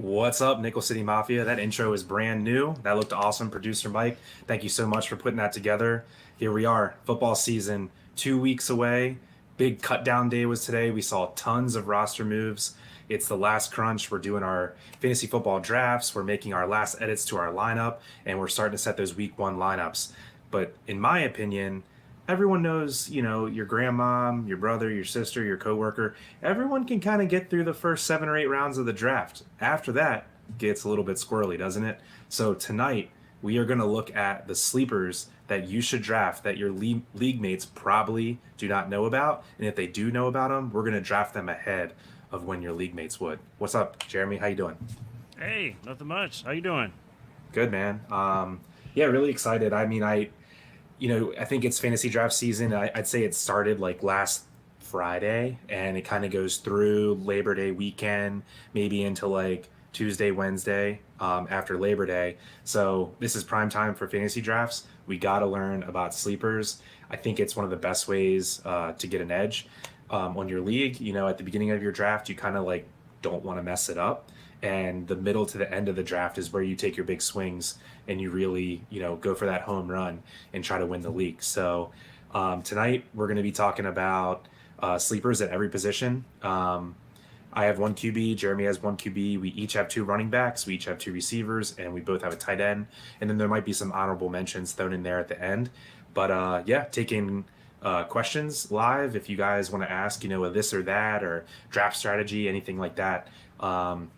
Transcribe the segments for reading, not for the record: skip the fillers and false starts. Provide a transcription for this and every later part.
What's up, Nickel City Mafia? That intro is brand new. That looked awesome, producer Mike. Thank you so much for putting that together. Here we are, football season 2 weeks away. Big cut down day was today. We saw tons of roster moves. It's the last crunch. We're doing our fantasy football drafts. We're making our last edits to our lineup, and we're starting to set those week one lineups. But in my opinion, everyone knows, your grandmom, your brother, your sister, your coworker, everyone can kind of get through the first 7 or 8 rounds of the draft. After that, it gets a little bit squirrely, doesn't it? So tonight, we are going to look at the sleepers that you should draft that your league mates probably do not know about. And if they do know about them, we're going to draft them ahead of when your league mates would. What's up, Jeremy? How you doing? Hey, nothing much. How you doing? Good, man. Yeah, really excited. I think it's fantasy draft season. I'd say it started like last Friday and it kind of goes through Labor Day weekend, maybe into like Tuesday, Wednesday, after Labor Day. So this is prime time for fantasy drafts. We got to learn about sleepers. I think it's one of the best ways to get an edge on your league. At the beginning of your draft, you kind of like don't want to mess it up. And the middle to the end of the draft is where you take your big swings and you really, go for that home run and try to win the league. So tonight we're going to be talking about sleepers at every position. I have one QB, Jeremy has one QB. We each have two running backs, we each have two receivers, and we both have a tight end. And then there might be some honorable mentions thrown in there at the end. But yeah, taking questions live if you guys want to ask, a this or that or draft strategy, anything like that.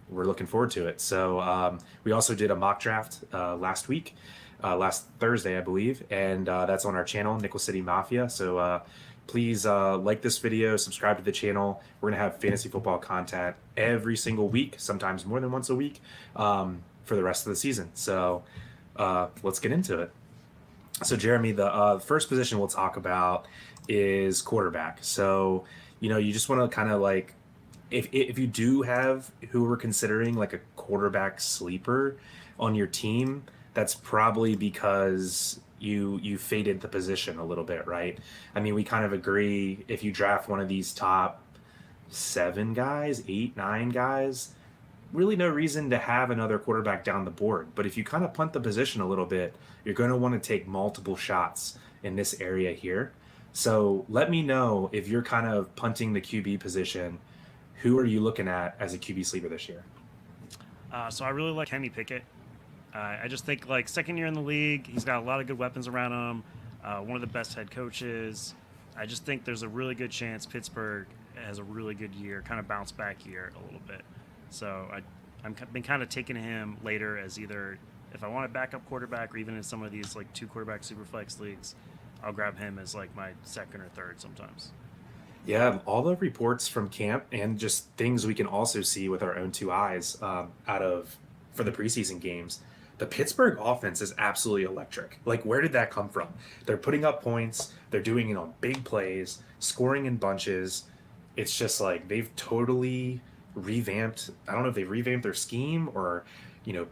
We're looking forward to it. So we also did a mock draft last week, last Thursday, I believe, and that's on our channel, Nickel City Mafia. So please like this video, subscribe to the channel. We're going to have fantasy football content every single week, sometimes more than once a week, for the rest of the season. So let's get into it. So Jeremy, the first position we'll talk about is quarterback. So, you just want to kind of like, if you do have who we're considering like a quarterback sleeper on your team, that's probably because you faded the position a little bit, right? I mean, we kind of agree if you draft one of these top 7 guys, 8, 9 guys, really no reason to have another quarterback down the board. But if you kind of punt the position a little bit, you're going to want to take multiple shots in this area here. So let me know if you're kind of punting the QB position. Who are you looking at as a QB sleeper this year? So I really like Kenny Pickett. I just think like second year in the league, he's got a lot of good weapons around him. One of the best head coaches. I just think there's a really good chance Pittsburgh has a really good year, kind of bounce back year a little bit. So I've been kind of taking him later as either if I want a backup quarterback or even in some of these like 2 quarterback super flex leagues, I'll grab him as like my second or third sometimes. Yeah, all the reports from camp and just things we can also see with our own 2 eyes out of for the preseason games. The Pittsburgh offense is absolutely electric. Like, where did that come from? They're putting up points. They're doing it on big plays, scoring in bunches. It's just like they've totally revamped. I don't know if they've revamped their scheme or,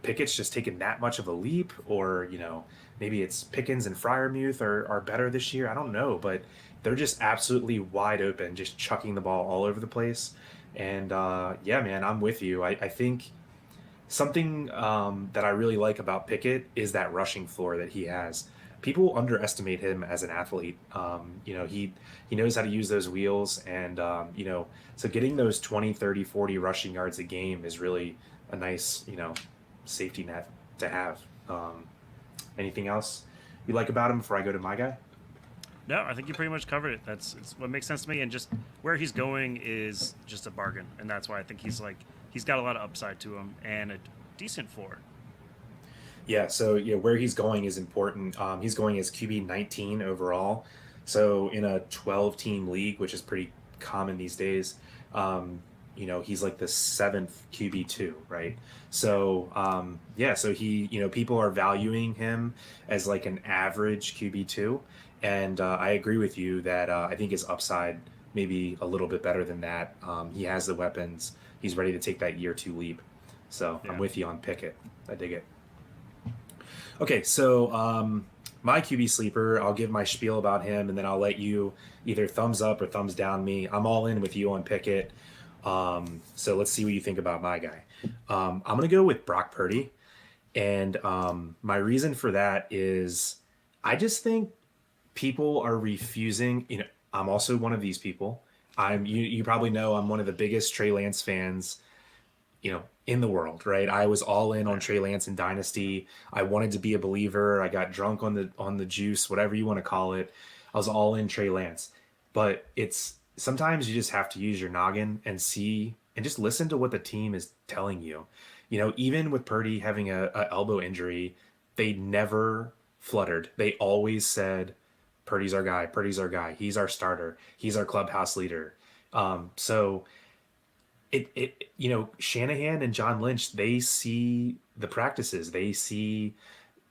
Pickett's just taken that much of a leap or, maybe it's Pickens and Fryermuth are better this year. I don't know, but they're just absolutely wide open, just chucking the ball all over the place. And yeah, man, I'm with you. I think something that I really like about Pickett is that rushing floor that he has. People underestimate him as an athlete. He knows how to use those wheels, and so getting those 20, 30, 40 rushing yards a game is really a nice, safety net to have. Anything else you like about him before I go to my guy? No, I think you pretty much covered it. It's what makes sense to me, and just where he's going is just a bargain, and that's why I think he's got a lot of upside to him and a decent floor. Yeah, so where he's going is important. He's going as QB 19 overall. So in a 12-team league, which is pretty common these days, he's like the seventh QB2, right? So yeah, so people are valuing him as like an average QB2, and I agree with you that I think his upside maybe a little bit better than that. He has the weapons. He's ready to take that year 2 leap. So I'm Yeah. with you on Pickett. I dig it. Okay, so my QB sleeper, I'll give my spiel about him, and then I'll let you either thumbs up or thumbs down me. I'm all in with you on Pickett. So let's see what you think about my guy. I'm going to go with Brock Purdy. And my reason for that is I just think people are refusing. I'm also one of these people. You probably know I'm one of the biggest Trey Lance fans, in the world, right? I was all in on Yeah. Trey Lance and Dynasty. I wanted to be a believer. I got drunk on the juice, whatever you want to call it. I was all in Trey Lance. But it's sometimes you just have to use your noggin and see and just listen to what the team is telling you. Even with Purdy having a elbow injury, they never fluttered. They always said, Purdy's our guy. Purdy's our guy. He's our starter. He's our clubhouse leader. So Shanahan and John Lynch, they see the practices, they see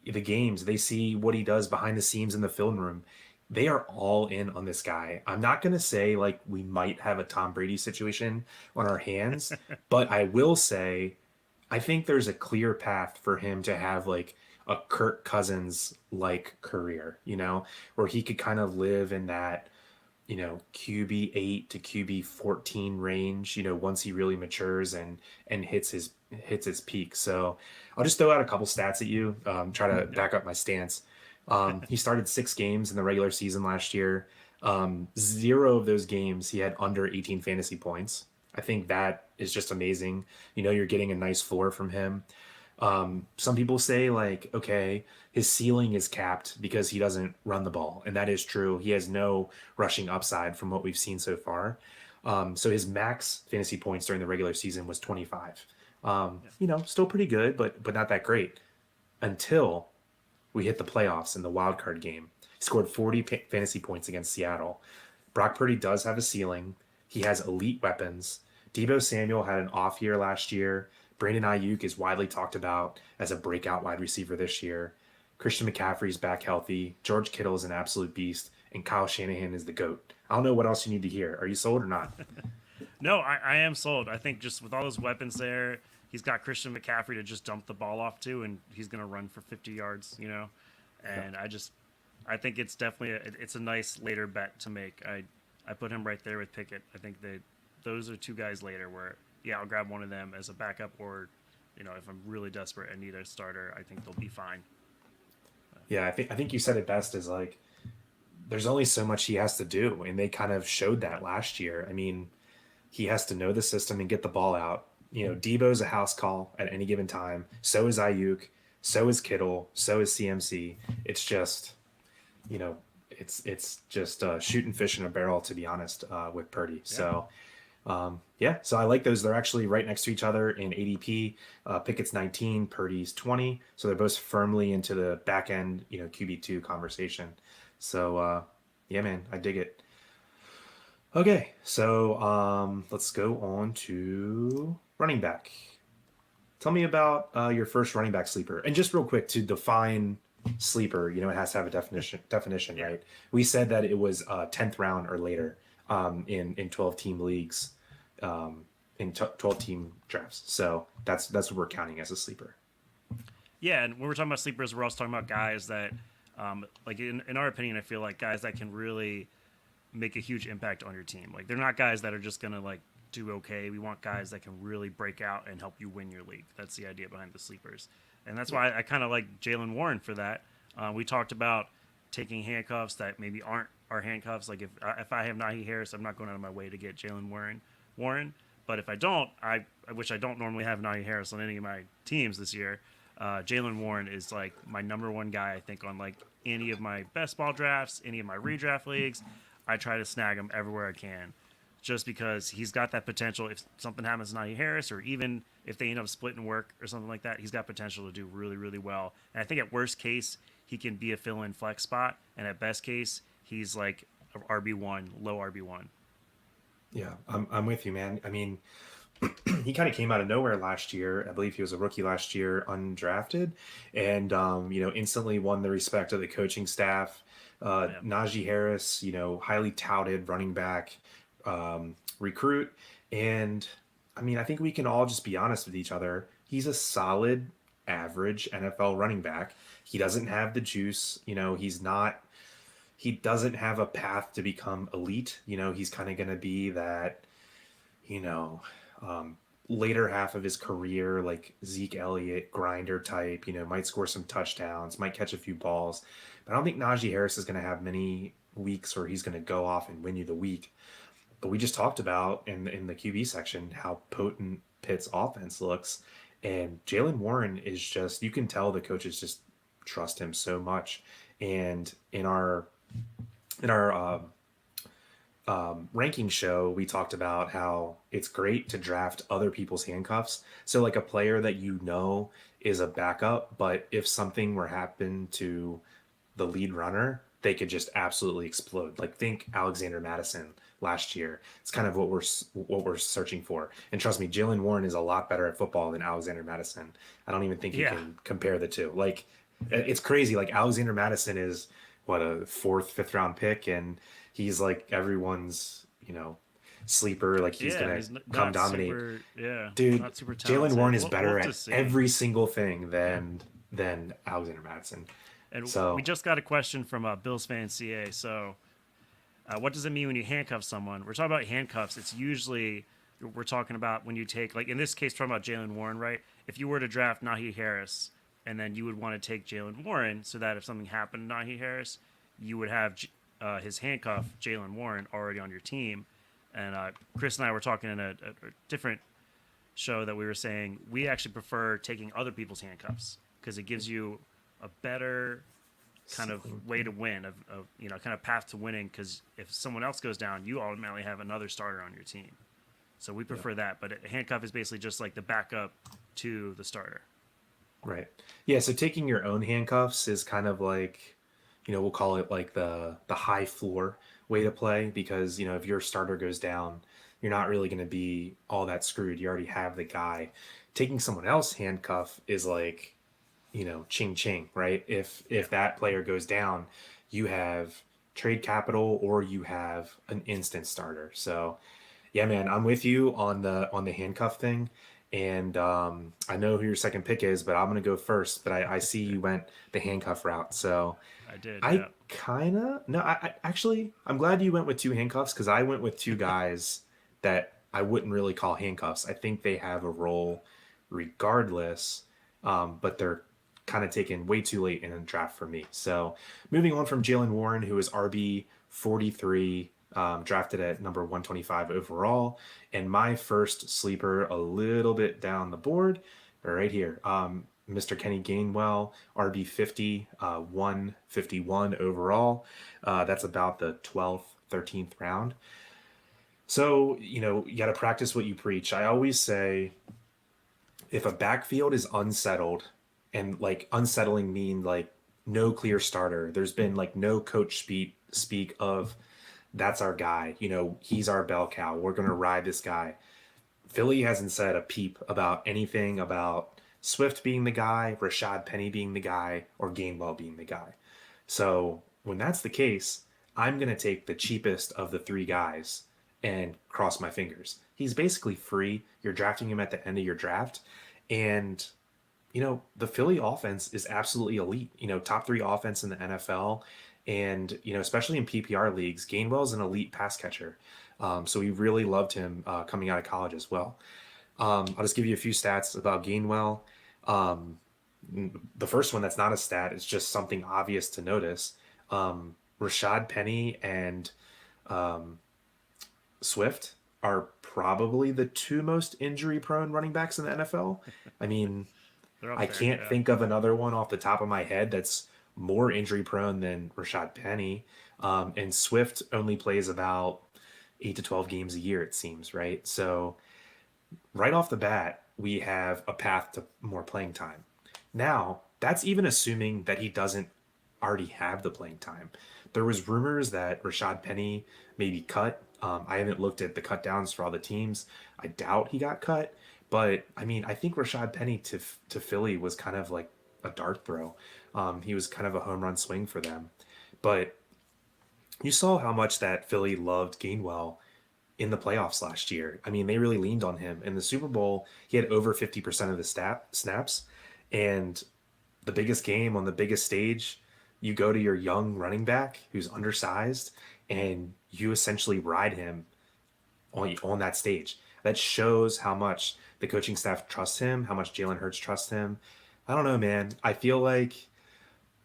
the games, they see what he does behind the scenes in the film room. They are all in on this guy. I'm not going to say like we might have a Tom Brady situation on our hands, but I will say I think there's a clear path for him to have like a Kirk Cousins like career, where he could kind of live in that QB 8 to QB 14 range, once he really matures and hits his peak. So I'll just throw out a couple stats at you, try to Yep. back up my stance. He started 6 games in the regular season last year. 0 of those games he had under 18 fantasy points. I think that is just amazing. You're getting a nice floor from him. Some people say like, okay, his ceiling is capped because he doesn't run the ball, and that is true. He has no rushing upside from what we've seen so far. So his max fantasy points during the regular season was 25. Yeah. Still pretty good, but not that great until we hit the playoffs in the wild card game. He scored 40 fantasy points against Seattle. Brock Purdy does have a ceiling. He has elite weapons. Debo Samuel had an off year last year. Brandon Ayuk is widely talked about as a breakout wide receiver this year. Christian McCaffrey's back healthy. George Kittle is an absolute beast. And Kyle Shanahan is the GOAT. I don't know what else you need to hear. Are you sold or not? No, I am sold. I think just with all those weapons there, he's got Christian McCaffrey to just dump the ball off to, and he's going to run for 50 yards, Yeah. And I think it's definitely it's a nice later bet to make. I put him right there with Pickett. I think that those are two guys later where, yeah, I'll grab one of them as a backup, or if I'm really desperate and need a starter, I think they'll be fine. Yeah, I think you said it best is like there's only so much he has to do, and they kind of showed that last year. I mean, he has to know the system and get the ball out. Debo's a house call at any given time. So is Ayuk. So is Kittle. So is CMC. It's just, you know, it's just shooting fish in a barrel, to be honest, with Purdy. Yeah. So yeah, so I like those. They're actually right next to each other in ADP. Pickett's 19, Purdy's 20, so they're both firmly into the back end, QB2 conversation. So yeah, man, I dig it. Okay, so let's go on to running back. Tell me about your first running back sleeper, and just real quick to define sleeper. It has to have a definition, Yeah. right? We said that it was 10th round or later in 12 team leagues, in 12 team drafts. So that's what we're counting as a sleeper. Yeah, and when we're talking about sleepers, we're also talking about guys that, like in our opinion, I feel like guys that can really make a huge impact on your team. Like they're not guys that are just gonna like do okay. We want guys that can really break out and help you win your league. That's the idea behind the sleepers, and that's why I kind of like Jalen Warren for that. We talked about taking handcuffs that maybe aren't our handcuffs. Like if I have Najee Harris, I'm not going out of my way to get Jalen Warren. But if I don't, which I don't normally have Najee Harris on any of my teams this year. Jalen Warren is like my number one guy. I think on like any of my best ball drafts, any of my redraft leagues, I try to snag him everywhere I can, just because he's got that potential. If something happens to Najee Harris, or even if they end up splitting work or something like that, he's got potential to do really, really well. And I think at worst case, he can be a fill-in flex spot, and at best case, he's like a RB1, low RB1. Yeah, I'm with you, man. I mean, he kind of came out of nowhere last year. I believe he was a rookie last year, undrafted, and instantly won the respect of the coaching staff. Yeah. Najee Harris, highly touted running back, recruit, and I mean, I think we can all just be honest with each other. He's a solid, average NFL running back. He doesn't have the juice. He's not. He doesn't have a path to become elite. He's kind of going to be that you know, um, later half of his career, like Zeke Elliott, grinder type, might score some touchdowns, might catch a few balls. But I don't think Najee Harris is going to have many weeks where he's going to go off and win you the week. But we just talked about in the QB section how potent Pitt's offense looks. And Jalen Warren is just, you can tell the coaches just trust him so much. And in our ranking show, we talked about how it's great to draft other people's handcuffs. So, like a player that is a backup, but if something were happen to the lead runner, they could just absolutely explode. Like think Alexander Madison last year. It's kind of what we're searching for. And trust me, Jalen Warren is a lot better at football than Alexander Madison. I don't even think you Yeah, can compare the two. Like it's crazy. Like Alexander Madison is what, a fourth, fifth round pick, and he's like everyone's sleeper. Like he's yeah, gonna he's come not dominate. super. Yeah, Dude, not super Jalen Warren talented. is We'll better have to at see. every single thing than Alexander Madison. And we So just got a question from Bills fan CA. So, what does it mean when you handcuff someone? We're talking about handcuffs. It's usually we're talking about when you take, like in this case, talking about Jalen Warren, right? If you were to draft Najee Harris, and then you would want to take Jalen Warren, so that if something happened to Najee Harris, you would have his handcuff, Jalen Warren, already on your team. And Chris and I were talking in a different show that we were saying we actually prefer taking other people's handcuffs because it gives you a better kind of way to win, of kind of path to winning. Because if someone else goes down, you automatically have another starter on your team. So we yeah. prefer that. But a handcuff is basically just like the backup to the starter. Right. Yeah, so taking your own handcuffs is kind of like, we'll call it like the high floor way to play because, if your starter goes down, you're not really going to be all that screwed. You already have the guy. Taking someone else handcuff is like, ching ching, right? Yeah. If that player goes down, you have trade capital or you have an instant starter. So, yeah, man, I'm with you on the handcuff thing. And I know who your second pick is, but I'm gonna go first. But I see you went the handcuff route, so I did, I yeah. kind of no. I actually I'm glad you went with two handcuffs because I went with two guys that I wouldn't really call handcuffs. I think they have a role regardless, but they're kind of taken way too late in the draft for me. So moving on from Jalen Warren, who is RB 43, drafted at number 125 overall, and my first sleeper a little bit down the board, right here. Mr. Kenny Gainwell, RB 50, 151 overall. That's about the 12th, 13th round. So, you got to practice what you preach. I always say if a backfield is unsettled, and like unsettling mean like no clear starter, there's been like no coach speak of that's our guy, he's our bell cow, we're going to ride this guy. Philly hasn't said a peep about anything about Swift being the guy, Rashad Penny being the guy, or Gainwell being the guy. So when that's the case, I'm going to take the cheapest of the three guys and cross my fingers. He's basically free. You're drafting him at the end of your draft. And, the Philly offense is absolutely elite, top three offense in the NFL. And, especially in PPR leagues, Gainwell's an elite pass catcher. So we really loved him coming out of college as well. I'll just give you a few stats about Gainwell. Um, the first one that's not a stat, it's just something obvious to notice. Rashad Penny and Swift are probably the two most injury prone running backs in the NFL. I mean, They're up I there, can't yeah. think of another one off the top of my head that's more injury prone than Rashad Penny. And Swift only plays about 8 to 12 games a year, it seems, right? So right off the bat, we have a path to more playing time. Now, that's even assuming that he doesn't already have the playing time. There was rumors that Rashad Penny may be cut. I haven't looked at the cut downs for all the teams. I doubt he got cut, but I mean, I think Rashad Penny to Philly was kind of like a dart throw. He was kind of a home run swing for them, but you saw how much that Philly loved Gainwell in the playoffs last year. I mean, they really leaned on him. In the Super Bowl, he had over 50% of the snaps. And the biggest game on the biggest stage, you go to your young running back who's undersized and you essentially ride him on that stage. that shows how much the coaching staff trusts him, how much Jalen Hurts trusts him. I don't know, man. I feel like,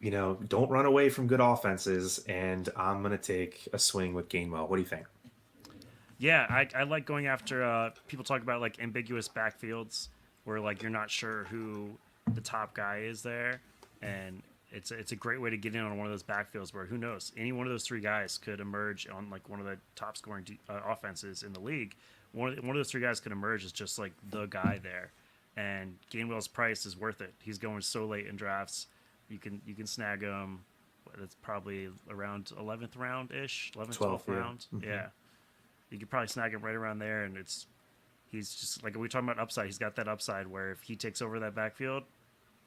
don't run away from good offenses, and I'm going to take a swing with Gainwell. What do you think? Yeah, I like going after people talk about like ambiguous backfields where like you're not sure who the top guy is there, and it's a great way to get in on one of those backfields where who knows, any one of those three guys could emerge on like one of the top scoring offenses in the league. One of those three guys could emerge as just like the guy there, and Gainwell's price is worth it. He's going so late in drafts, you can snag him. That's probably around 11th round ish, 11th 12th, 12th yeah. round. Yeah, you could probably snag him right around there, and he's just like we talking about upside. He's got that upside where if he takes over that backfield,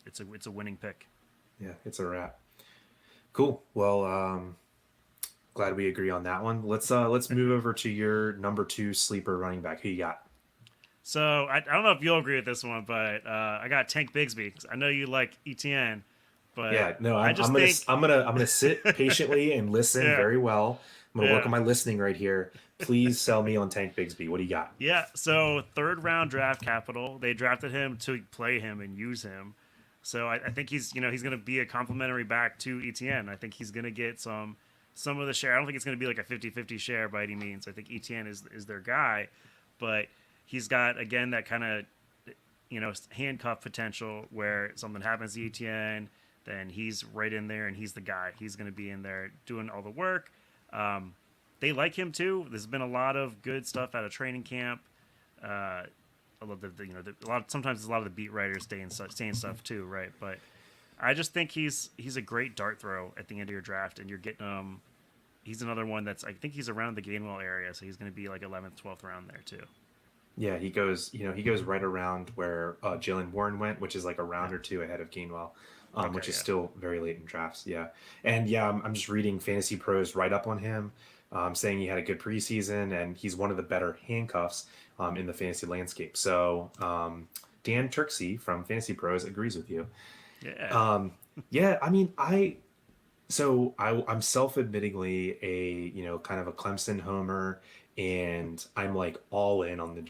it's a winning pick. Yeah, it's a wrap. Cool. Well, glad we agree on that one. Let's move over to your number two sleeper running back. Who you got? So I don't know if you'll agree with this one, but I got Tank Bigsby. I know you like ETN, but Yeah, no, I I'm, just I'm gonna think I'm gonna sit patiently and listen yeah, very well. I'm gonna work yeah. on my listening right here. Please sell me on Tank Bigsby. What do you got? Yeah, so third round draft capital. They drafted him to play him and use him. So I think he's going to be a complementary back to ETN. I think he's going to get some of the share. I don't think it's going to be like a 50-50 share by any means. I think ETN is their guy, but he's got again that kind of handcuff potential where something happens to ETN, then he's right in there and he's the guy. He's going to be in there doing all the work. They like him too. There's been a lot of good stuff out of training camp. I love sometimes there's a lot of the beat writers saying stuff too, right? But I just think he's a great dart throw at the end of your draft, and you're getting he's another one that's I think he's around the Gainwell area, so he's going to be like 11th, 12th round there too. Yeah, he goes right around where Jalen Warren went, which is like a round Yeah. or two ahead of Gainwell, which Okay. is Yeah. still very late in drafts. Yeah, and yeah, I'm just reading Fantasy Pros write up on him, saying he had a good preseason and he's one of the better handcuffs in the fantasy landscape. So Dan Turksey from Fantasy Pros agrees with you. Yeah. Yeah, I mean, I'm self-admittingly a kind of a Clemson homer, and I'm like all in on the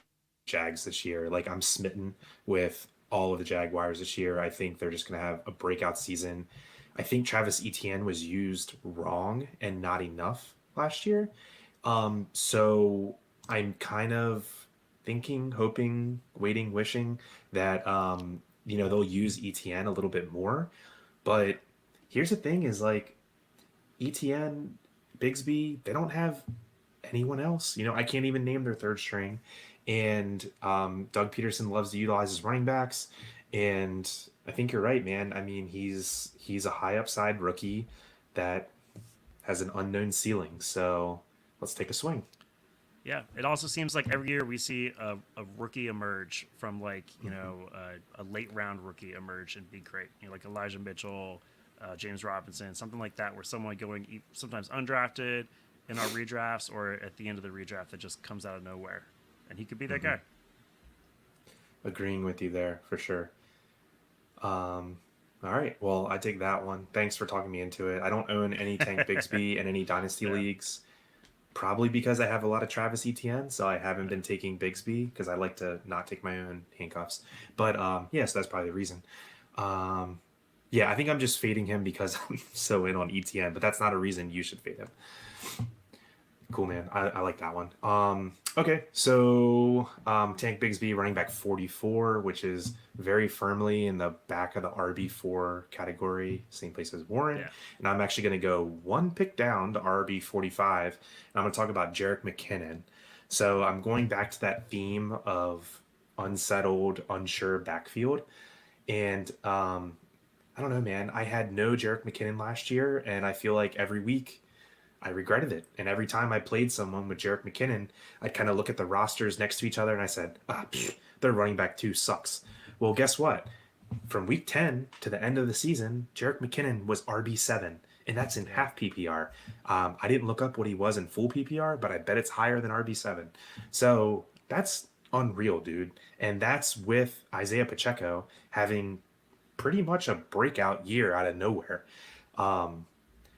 Jags this year. Like I'm smitten with all of the Jaguars this year. I think they're just gonna have a breakout season. I think Travis Etienne was used wrong and not enough last year. So I'm kind of thinking, hoping, waiting, wishing that they'll use ETN a little bit more. But here's the thing: is like ETN, Bigsby, they don't have anyone else. I can't even name their third string. And Doug Peterson loves to utilize his running backs. And I think you're right, man. I mean, he's a high upside rookie that has an unknown ceiling. So let's take a swing. Yeah, it also seems like every year we see a rookie emerge from like a late round rookie emerge and be great. Like Elijah Mitchell, James Robinson, something like that, where someone going sometimes undrafted in our redrafts or at the end of the redraft that just comes out of nowhere, and he could be that guy. Agreeing with you there for sure. All right. Well, I take that one. Thanks for talking me into it. I don't own any Tank Bigsby in any dynasty Yeah, leagues. Probably because I have a lot of Travis Etienne, so I haven't been taking Bigsby because I like to not take my own handcuffs. But yeah, so that's probably the reason. Um, yeah, I think I'm just fading him because I'm so in on Etienne, but that's not a reason you should fade him. Cool, man. I like that one. Okay, so Tank Bigsby, running back 44, which is very firmly in the back of the RB4 category, same place as Warren. yeah, And I'm actually going to go one pick down to RB 45, and I'm going to talk about Jarek McKinnon. So I'm going back to that theme of unsettled, unsure backfield. And I don't know, man. I had no Jarek McKinnon last year, and I feel like every week I regretted it. And every time I played someone with Jarek McKinnon, I'd kind of look at the rosters next to each other and I said, their running back two sucks. Well, guess what? From week 10 to the end of the season, Jarek McKinnon was RB7, and that's in yeah, half PPR. I didn't look up what he was in full PPR, but I bet it's higher than RB7. So that's unreal, dude. And that's with Isaiah Pacheco having pretty much a breakout year out of nowhere.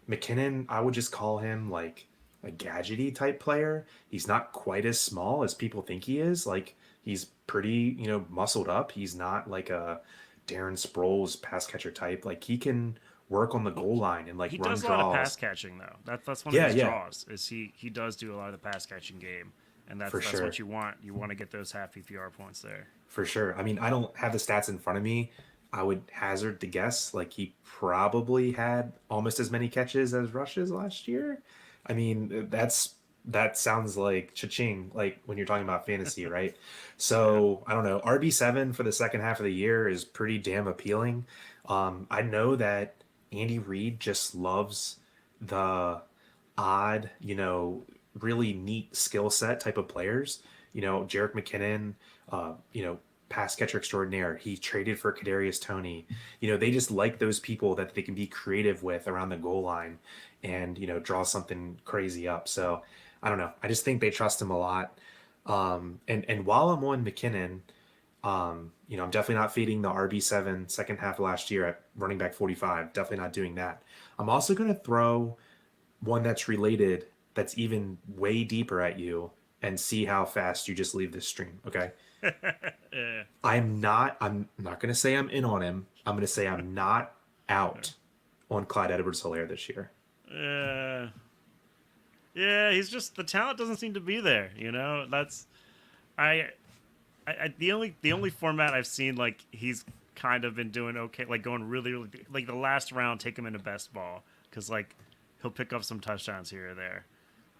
McKinnon, I would just call him like a gadgety type player. He's not quite as small as people think he is. Like he's pretty, muscled up. He's not like a Darren Sproles pass catcher type. Like he can work on the goal line and like He run does a lot of pass draws. catching though. That's one of Yeah, his yeah, draws. Is he does do a lot of the pass catching game, and for that's what sure. you want. You want to get those half PPR points there. For sure. I mean, I don't have the stats in front of me. I would hazard to guess like he probably had almost as many catches as rushes last year. I mean, that sounds like cha-ching, like when you're talking about fantasy, right? Yeah. So I don't know. RB7 for the second half of the year is pretty damn appealing. I know that Andy Reid just loves the odd, really neat skill set type of players. Jarek McKinnon, pass catcher extraordinaire. He traded for Kadarius Toney. They just like those people that they can be creative with around the goal line and, draw something crazy up. So I don't know. I just think they trust him a lot. And while I'm on McKinnon, I'm definitely not feeding the RB7 second half of last year at running back 45. Definitely not doing that. I'm also going to throw one that's related, that's even way deeper at you, and see how fast you just leave this stream. Okay. Yeah. I'm not going to say I'm in on him. I'm going to say I'm not out on Clyde Edwards-Helaire this year. Uh, yeah, he's just the talent doesn't seem to be there. That's I, the only format I've seen like he's kind of been doing okay, like going really, really like the last round, take him into best ball because like he'll pick up some touchdowns here or there,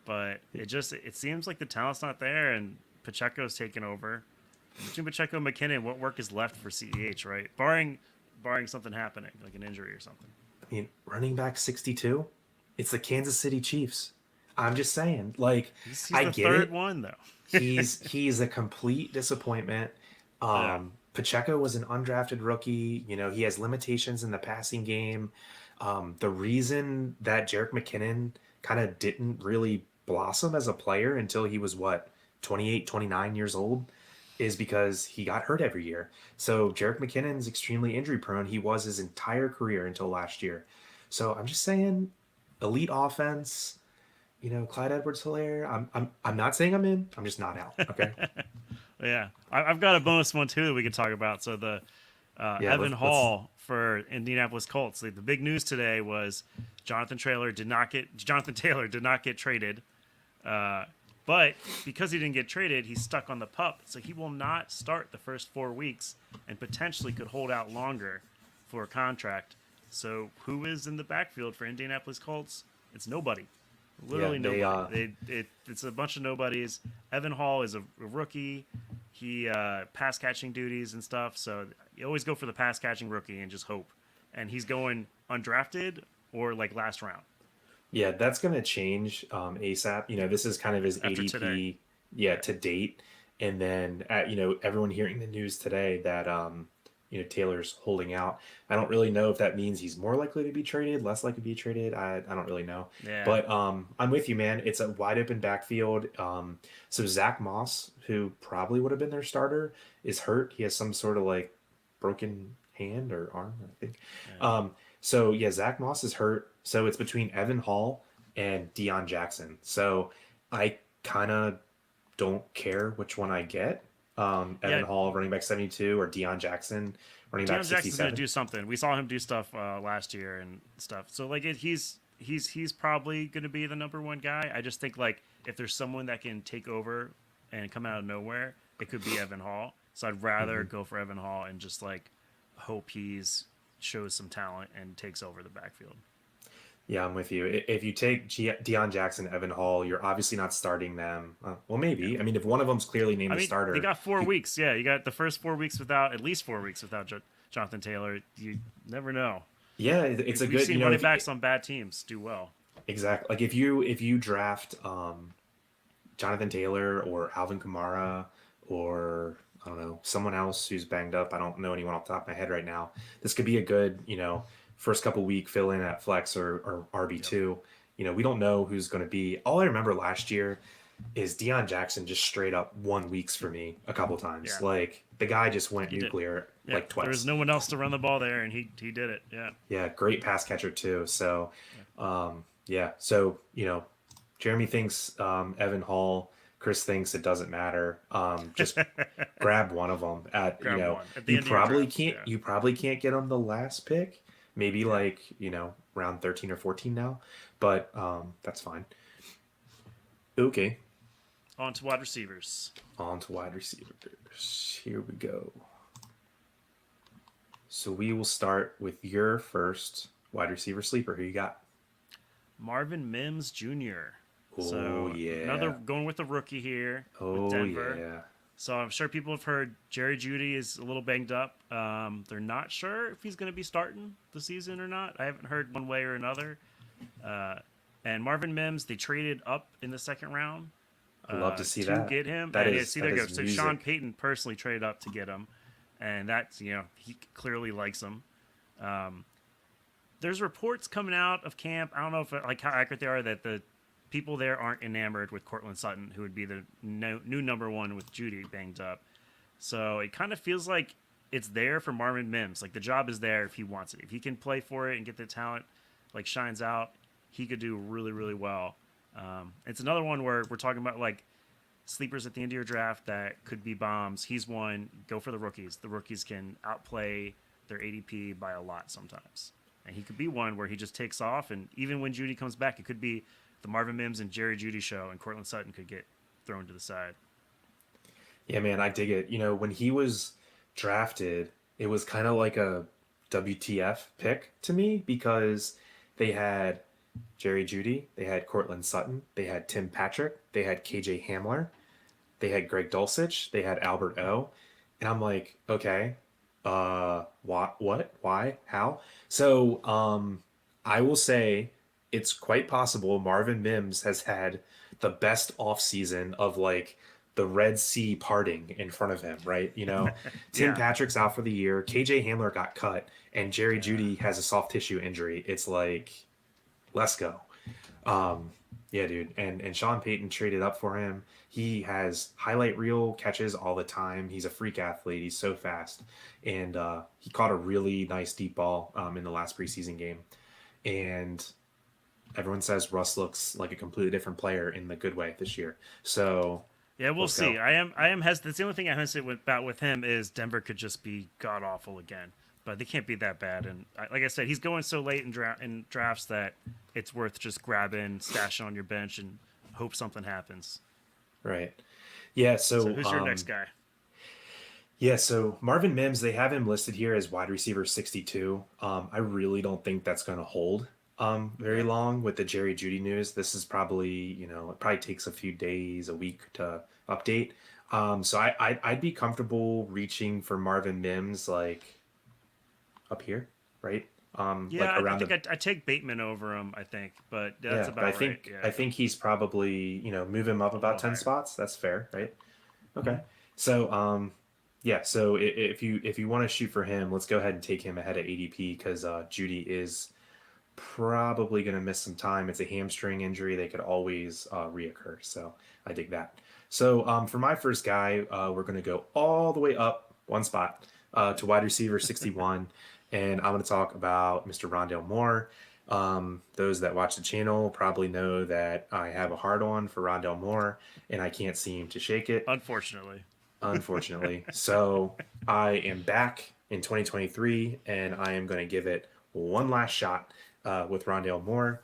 but it seems like the talent's not there and Pacheco's taken over. Between Pacheco and McKinnon, what work is left for CEH, right? Barring something happening, like an injury or something. I mean, running back 62, it's the Kansas City Chiefs. I'm just saying, like, He's I the get third it. one though. He's a complete disappointment. Yeah. Pacheco was an undrafted rookie. He has limitations in the passing game. The reason that Jarek McKinnon kind of didn't really blossom as a player until he was what, 28, 29 years old is because he got hurt every year. So Jarek McKinnon's extremely injury prone. He was his entire career until last year. So I'm just saying, elite offense. Clyde Edwards-Helaire. I'm not saying I'm in. I'm just not out. Okay. Yeah, I've got a bonus one too that we could talk about. So the Yeah. Evan Let's. Hall for Indianapolis Colts. The big news today was Jonathan Taylor did not get traded, but because he didn't get traded, he's stuck on the pup. So he will not start the first 4 weeks and potentially could hold out longer for a contract. So who is in the backfield for Indianapolis Colts? It's nobody. Yeah. Literally They. nobody. It's a bunch of nobodies. Evan Hall is a rookie. He pass catching duties and stuff. So you always go for the pass catching rookie and just hope. And he's going undrafted or like last round Yeah, that's going to change ASAP. This is kind of his after today. ADP, yeah, Yeah, to date. And then, everyone hearing the news today that, Taylor's holding out. I don't really know if that means he's more likely to be traded, less likely to be traded. I don't really know. yeah, But I'm with you, man. It's a wide open backfield. So Zach Moss, who probably would have been their starter, is hurt. He has some sort of like broken hand or arm, I think. yeah, So yeah, Zach Moss is hurt. So it's between Evan Hall and Deion Jackson. So I kind of don't care which one I get. Evan yeah. Hall, running back 72, or Deion Jackson, running back Deion Jackson's gonna 67. do something. We saw him do stuff last year and stuff. So like he's probably gonna be the number one guy. I just think like if there's someone that can take over and come out of nowhere, it could be Evan Hall. So I'd rather Hmm. go for Evan Hall and just like hope he's shows some talent and takes over the backfield. Yeah, I'm with you. If you take Deion Jackson, Evan Hall, you're obviously not starting them. Well, Yeah. maybe. I mean, if one of them's clearly named I the mean, they starter, got four you weeks. Yeah, you got the first 4 weeks without at least 4 weeks without Jonathan Taylor. You never know. yeah, it's a We've good, seen running if you, backs on bad teams do well. exactly, like if you draft Jonathan Taylor or Alvin Kamara or I don't know, someone else who's banged up. I don't know anyone off the top of my head right now. This could be a good, first couple week fill in at flex or Yep. RB2. We don't know who's going to be. All I remember last year is Deion Jackson just straight up won weeks for me a couple times. Yeah, Like the guy just went he did. nuclear Yeah, like there was twice. no one else to run the ball there, and he did it. Yeah, Yeah, great pass catcher too. So, yeah. yeah. So, Jeremy thinks Evan Hall. Chris thinks it doesn't matter. Just grab one of them. Grab one at the end of your drafts. Yeah. You probably can't get them the last pick. Maybe Yeah. like round 13 or 14 now, but that's fine. Okay, On to wide receivers. on to wide receivers. Here we go. So we will start with your first wide receiver sleeper. Who you got? Marvin Mims Jr. Oh So yeah. another going with the rookie here with Oh Denver. yeah. So I'm sure people have heard Jerry Judy is a little banged up. They're not sure if he's going to be starting the season or not. I haven't heard one way or another. Uh, and Marvin Mims, they traded up in the second round I'd love to see to that. get him. That And is see, that there you go. is So music. Sean Payton personally traded up to get him, and that's he clearly likes him. There's reports coming out of camp. I don't know if like how accurate they are that the people there aren't enamored with Cortland Sutton, who would be the new number one with Judy banged up. So it kind of feels like it's there for Marvin Mims. Like the job is there if he wants it. If he can play for it and get the talent, like shines out, he could do really, really well. It's another one where we're talking about like sleepers at the end of your draft that could be bombs. He's one. Go for the rookies. The rookies can outplay their ADP by a lot sometimes. And he could be one where he just takes off. And even when Judy comes back, it could be the Marvin Mims and Jerry Judy show, and Cortland Sutton could get thrown to the side. Yeah, man, I dig it. When he was drafted, it was kind of like a WTF pick to me because they had Jerry Judy, they had Cortland Sutton, they had Tim Patrick, they had KJ Hamler, they had Greg Dulcich, they had Albert O. And I'm like, okay, what, why, how? So, I will say it's quite possible Marvin Mims has had the best offseason of like the Red Sea parting in front of him, right? Tim Yeah. Patrick's out for the year, KJ Hamler got cut, and Jerry Yeah. Judy has a soft tissue injury. It's like, let's go. Yeah, dude. And Sean Payton traded up for him. He has highlight reel catches all the time. He's a freak athlete. He's so fast. And he caught a really nice deep ball in the last preseason game. And everyone says Russ looks like a completely different player in the good way this year. So Yeah, we'll let's see. go. I am hesitant. That's the only thing I'm hesitant about with him is Denver could just be god awful again, but they can't be that bad. And like I said, he's going so late in drafts that it's worth just grabbing, stashing on your bench, and hope something happens. Right. Yeah. So So, who's your next guy? yeah, so Marvin Mims, they have him listed here as wide receiver 62. I really don't think that's going to hold very Okay. long with the Jerry Judy news. This is probably, it probably takes a few days, a week to update. So I'd be comfortable reaching for Marvin Mims like up here, right? Yeah, Like I around think the I take Bateman over him. I think, but that's yeah, but I about right. think Yeah, I think he's probably, move him up a about little 10 higher. spots. That's fair, right? Okay. Mhm. So, yeah. So if you want to shoot for him, let's go ahead and take him ahead of ADP because Judy is probably going to miss some time. It's a hamstring injury; they could always reoccur. So I dig that. So for my first guy, we're going to go all the way up one spot to wide receiver 61, and I'm going to talk about Mr. Rondale Moore. Those that watch the channel probably know that I have a hard on for Rondale Moore, and I can't seem to shake it Unfortunately. unfortunately. So I am back in 2023, and I am going to give it one last shot with Rondale Moore.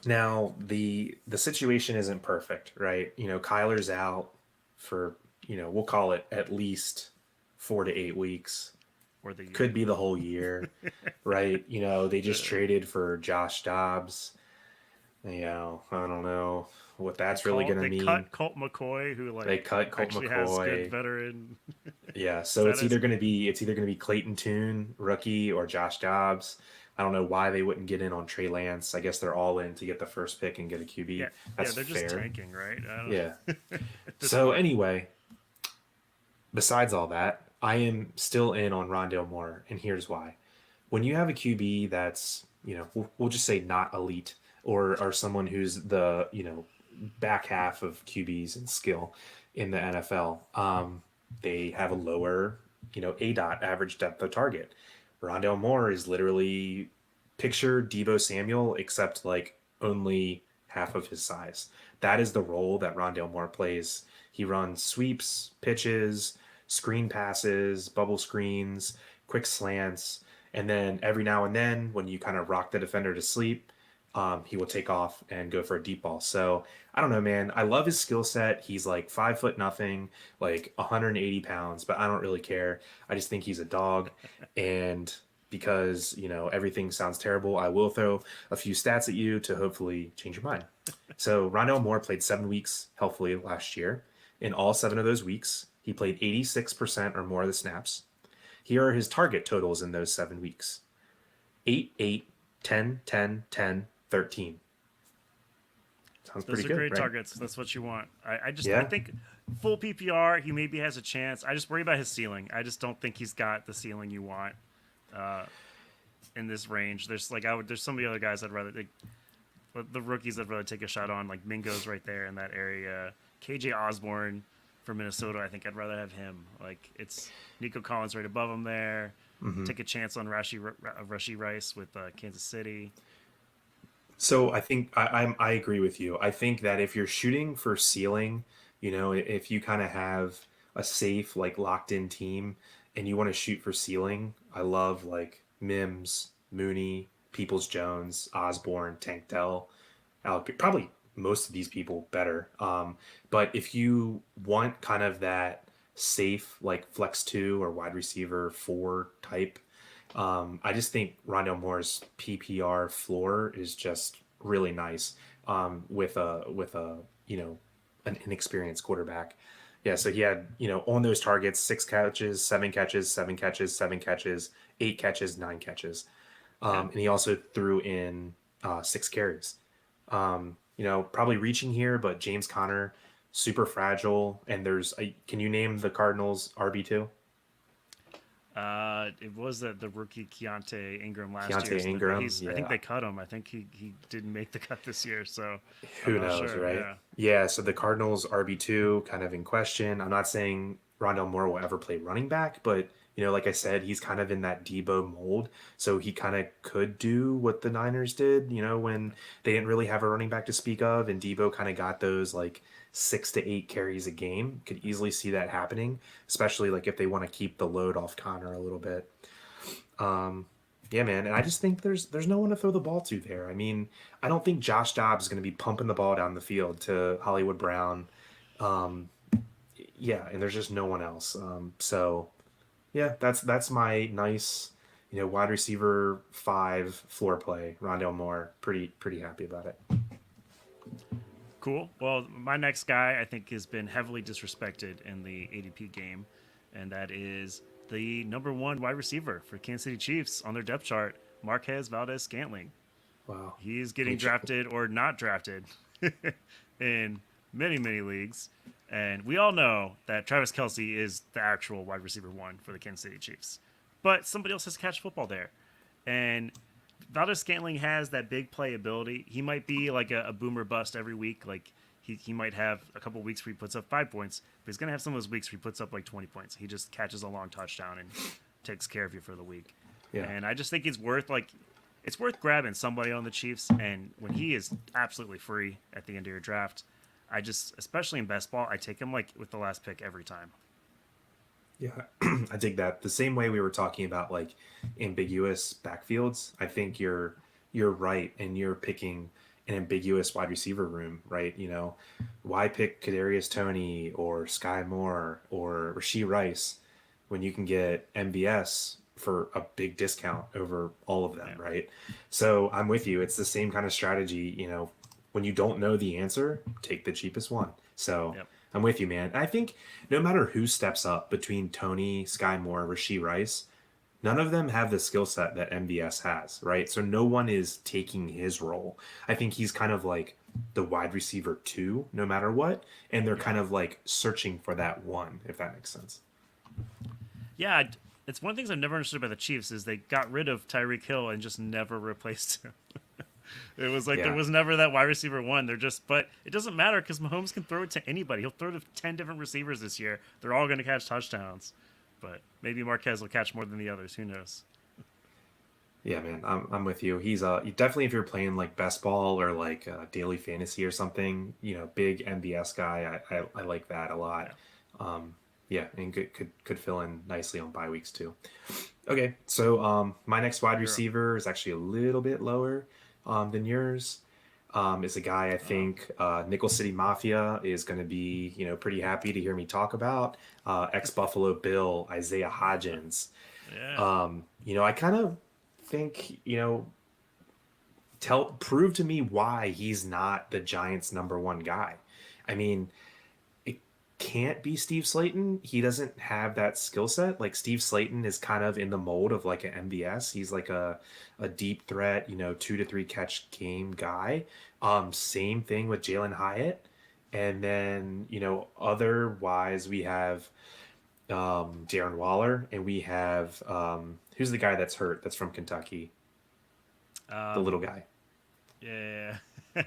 Now the situation isn't perfect, right? Kyler's out for we'll call it at least 4 to 8 weeks. Or the year. Could be the whole year, right? They just traded for Josh Dobbs. I don't know what that's really going to They mean. cut Colt McCoy, who They like cut Colt actually has good McCoy. veteran Yeah, so status. it's either gonna be Clayton Tune, rookie, or Josh Dobbs. I don't know why they wouldn't get in on Trey Lance. I guess they're all in to get the first pick and get a Yeah, QB. yeah, That's they're just fair. tanking, right? I don't Yeah. at this So point. anyway, besides all that, I am still in on Rondale Moore, and here's why. When you have a QB that's, we'll just say not elite, or someone who's the, back half of QBs in skill in the NFL, they have a lower, A dot average depth of target. Rondale Moore is literally picture Debo Samuel, except like only half of his size. That is the role that Rondale Moore plays. He runs sweeps, pitches, screen passes, bubble screens, quick slants, and then every now and then, when you kind of rock the defender to sleep, he will take off and go for a deep ball. So I don't know, man. I love his skill set. He's like 5 foot nothing, like 180 pounds, but I don't really care. I just think he's a dog. And because, everything sounds terrible, I will throw a few stats at you to hopefully change your mind. So Rondell Moore played 7 weeks healthfully last year. In all 7 of those weeks, he played 86% or more of the snaps. Here are his target totals in those 7 weeks: 8, 8, 10, 10, 10, 13. Sounds Those pretty are good, great right? targets. That's what you want. I Yeah. think full PPR, he maybe has a chance. I just worry about his ceiling. I just don't think he's got the ceiling you want uh, in this range. There's some of the other guys I'd rather the rookies I'd rather take a shot on, like Mingo's right there in that area. KJ Osborne from Minnesota, I think I'd rather have him. Like it's Nico Collins right above him there. Hmm. Take a chance on Rashi Rice with Kansas City. So I think I agree with you. I think that if you're shooting for ceiling, if you kind of have a safe, like locked in team and you want to shoot for ceiling, I love like Mims, Mooney, Peoples Jones, Osborne, Tank Dell. Probably most of these people better. But if you want kind of that safe, like flex two or wide receiver four type, I just think Rondell Moore's PPR floor is just really nice, with a an inexperienced quarterback. Yeah, so he had on those targets 6 catches, 7 catches, 7 catches, 7 catches, 8 catches, 9 catches, Okay. and he also threw in 6 carries. Probably reaching here, but James Conner, super fragile. And can you name the Cardinals RB2? It was the rookie Keontae Ingram last year. Keontae Ingram. I think Yeah. they cut him. I think he didn't make the cut this year, so I'm Who not knows, sure. right? Yeah. Yeah, so the Cardinals RB2 kind of in question. I'm not saying Rondell Moore will ever play running back, but like I said, he's kind of in that Debo mold. So he kind of could do what the Niners did, when they didn't really have a running back to speak of, and Debo kind of got those like 6 to 8 carries a game. Could easily see that happening, especially like if they want to keep the load off Connor a little bit. Yeah, man, and I just think there's no one to throw the ball to there. I mean, I don't think Josh Dobbs is going to be pumping the ball down the field to Hollywood Brown. Um, yeah, and there's just no one else. So yeah, that's my nice, wide receiver five floor play. Rondell Moore, pretty happy about it. Cool. Well, my next guy I think has been heavily disrespected in the ADP game, and that is the number one wide receiver for Kansas City Chiefs on their depth chart, Marquez Valdez Scantling. Wow. He's Let me getting drafted or not drafted in many leagues. And we all know that Travis Kelsey is the actual wide receiver one for the Kansas City Chiefs. But somebody else has to catch football there. And Valdez Scantling has that big playability. He might be like a boomer bust every week. Like he might have a couple weeks where he puts up 5 points, but he's going to have some of those weeks where he puts up like 20 points. He just catches a long touchdown and takes care of you for the week. Yeah. And I just think it's worth grabbing somebody on the Chiefs. And when he is absolutely free at the end of your draft, especially in best ball, I take him like with the last pick every time. Yeah, I dig that. The same way we were talking about like ambiguous backfields, I think you're right, and you're picking an ambiguous wide receiver room, right? Why pick Kadarius Toney or Sky Moore or Rasheed Rice when you can get MBS for a big discount over all of them, Yeah. right? So I'm with you. It's the same kind of strategy, when you don't know the answer, take the cheapest one. So Yep. I'm with you, man. I think no matter who steps up between Tony, Sky Moore, Rasheed Rice, none of them have the skill set that MVS has, right? So no one is taking his role. I think he's kind of like the wide receiver two, no matter what, and they're kind of like searching for that one, if that makes sense. Yeah, it's one of the things I've never understood about the Chiefs is they got rid of Tyreek Hill and just never replaced him. It was like there Yeah. was never that wide receiver one. But it doesn't matter because Mahomes can throw it to anybody. He'll throw to 10 different receivers this year. They're all going to catch touchdowns. But maybe Marquez will catch more than the others. Who knows? Yeah, man, I'm with you. He's definitely if you're playing like best ball or like daily fantasy or something, big MBS guy. I like that a lot. Yeah. Um, yeah, and could fill in nicely on bye weeks too. Okay, so my next wide You're receiver is actually a little bit lower than yours. Is a guy I oh think Nickel City Mafia is going to be pretty happy to hear me talk about. Ex Buffalo Bill Isaiah Hodgins. yeah. I kind of think tell prove to me why he's not the Giants' number one guy. I mean, it can't be Steve Slayton. He doesn't have that skill set. Like Steve Slayton is kind of in the mold of like an MBS. He's like a deep threat, 2 to 3 catch game guy. Same thing with Jalen Hyatt. And then, otherwise we have Darren Waller and we have who's the guy that's hurt that's from Kentucky? The Um, little guy. yeah.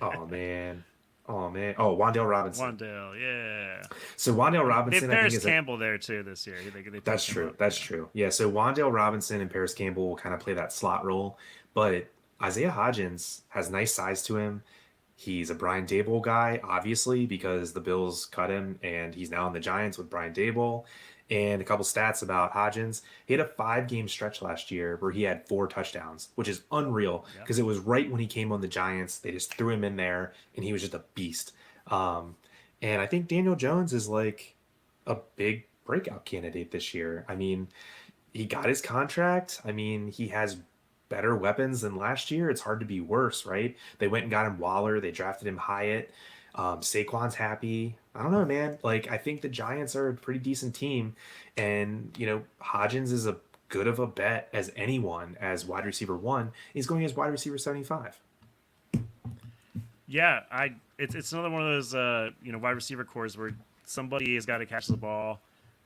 Oh man. Oh man. Oh, Wandale Robinson. Wandale, yeah. So Wandale They have Robinson, I think, Paris is a Campbell there too this year. They that's picked him true. up. That's Yeah. true. Yeah. So Wandale Robinson and Paris Campbell will kind of play that slot role, but Isaiah Hodgins has nice size to him. He's a Brian Dable guy, obviously, because the Bills cut him and he's now in the Giants with Brian Dable. And a couple stats about Hodgins. He had a 5 game stretch last year where he had 4 touchdowns, which is unreal Yeah. because it was right when he came on the Giants. They just threw him in there and he was just a beast. Um, and I think Daniel Jones is like a big breakout candidate this year. I mean, he got his contract. I mean, he has better weapons than last year. It's hard to be worse, right? They went and got him Waller. They drafted him Hyatt. Saquon's happy. I don't know, man. Like, I think the Giants are a pretty decent team. And, Hodgins is a good of a bet as anyone as wide receiver one. He's going as wide receiver 75. Yeah, it's another one of those wide receiver cores where somebody has got to catch the ball,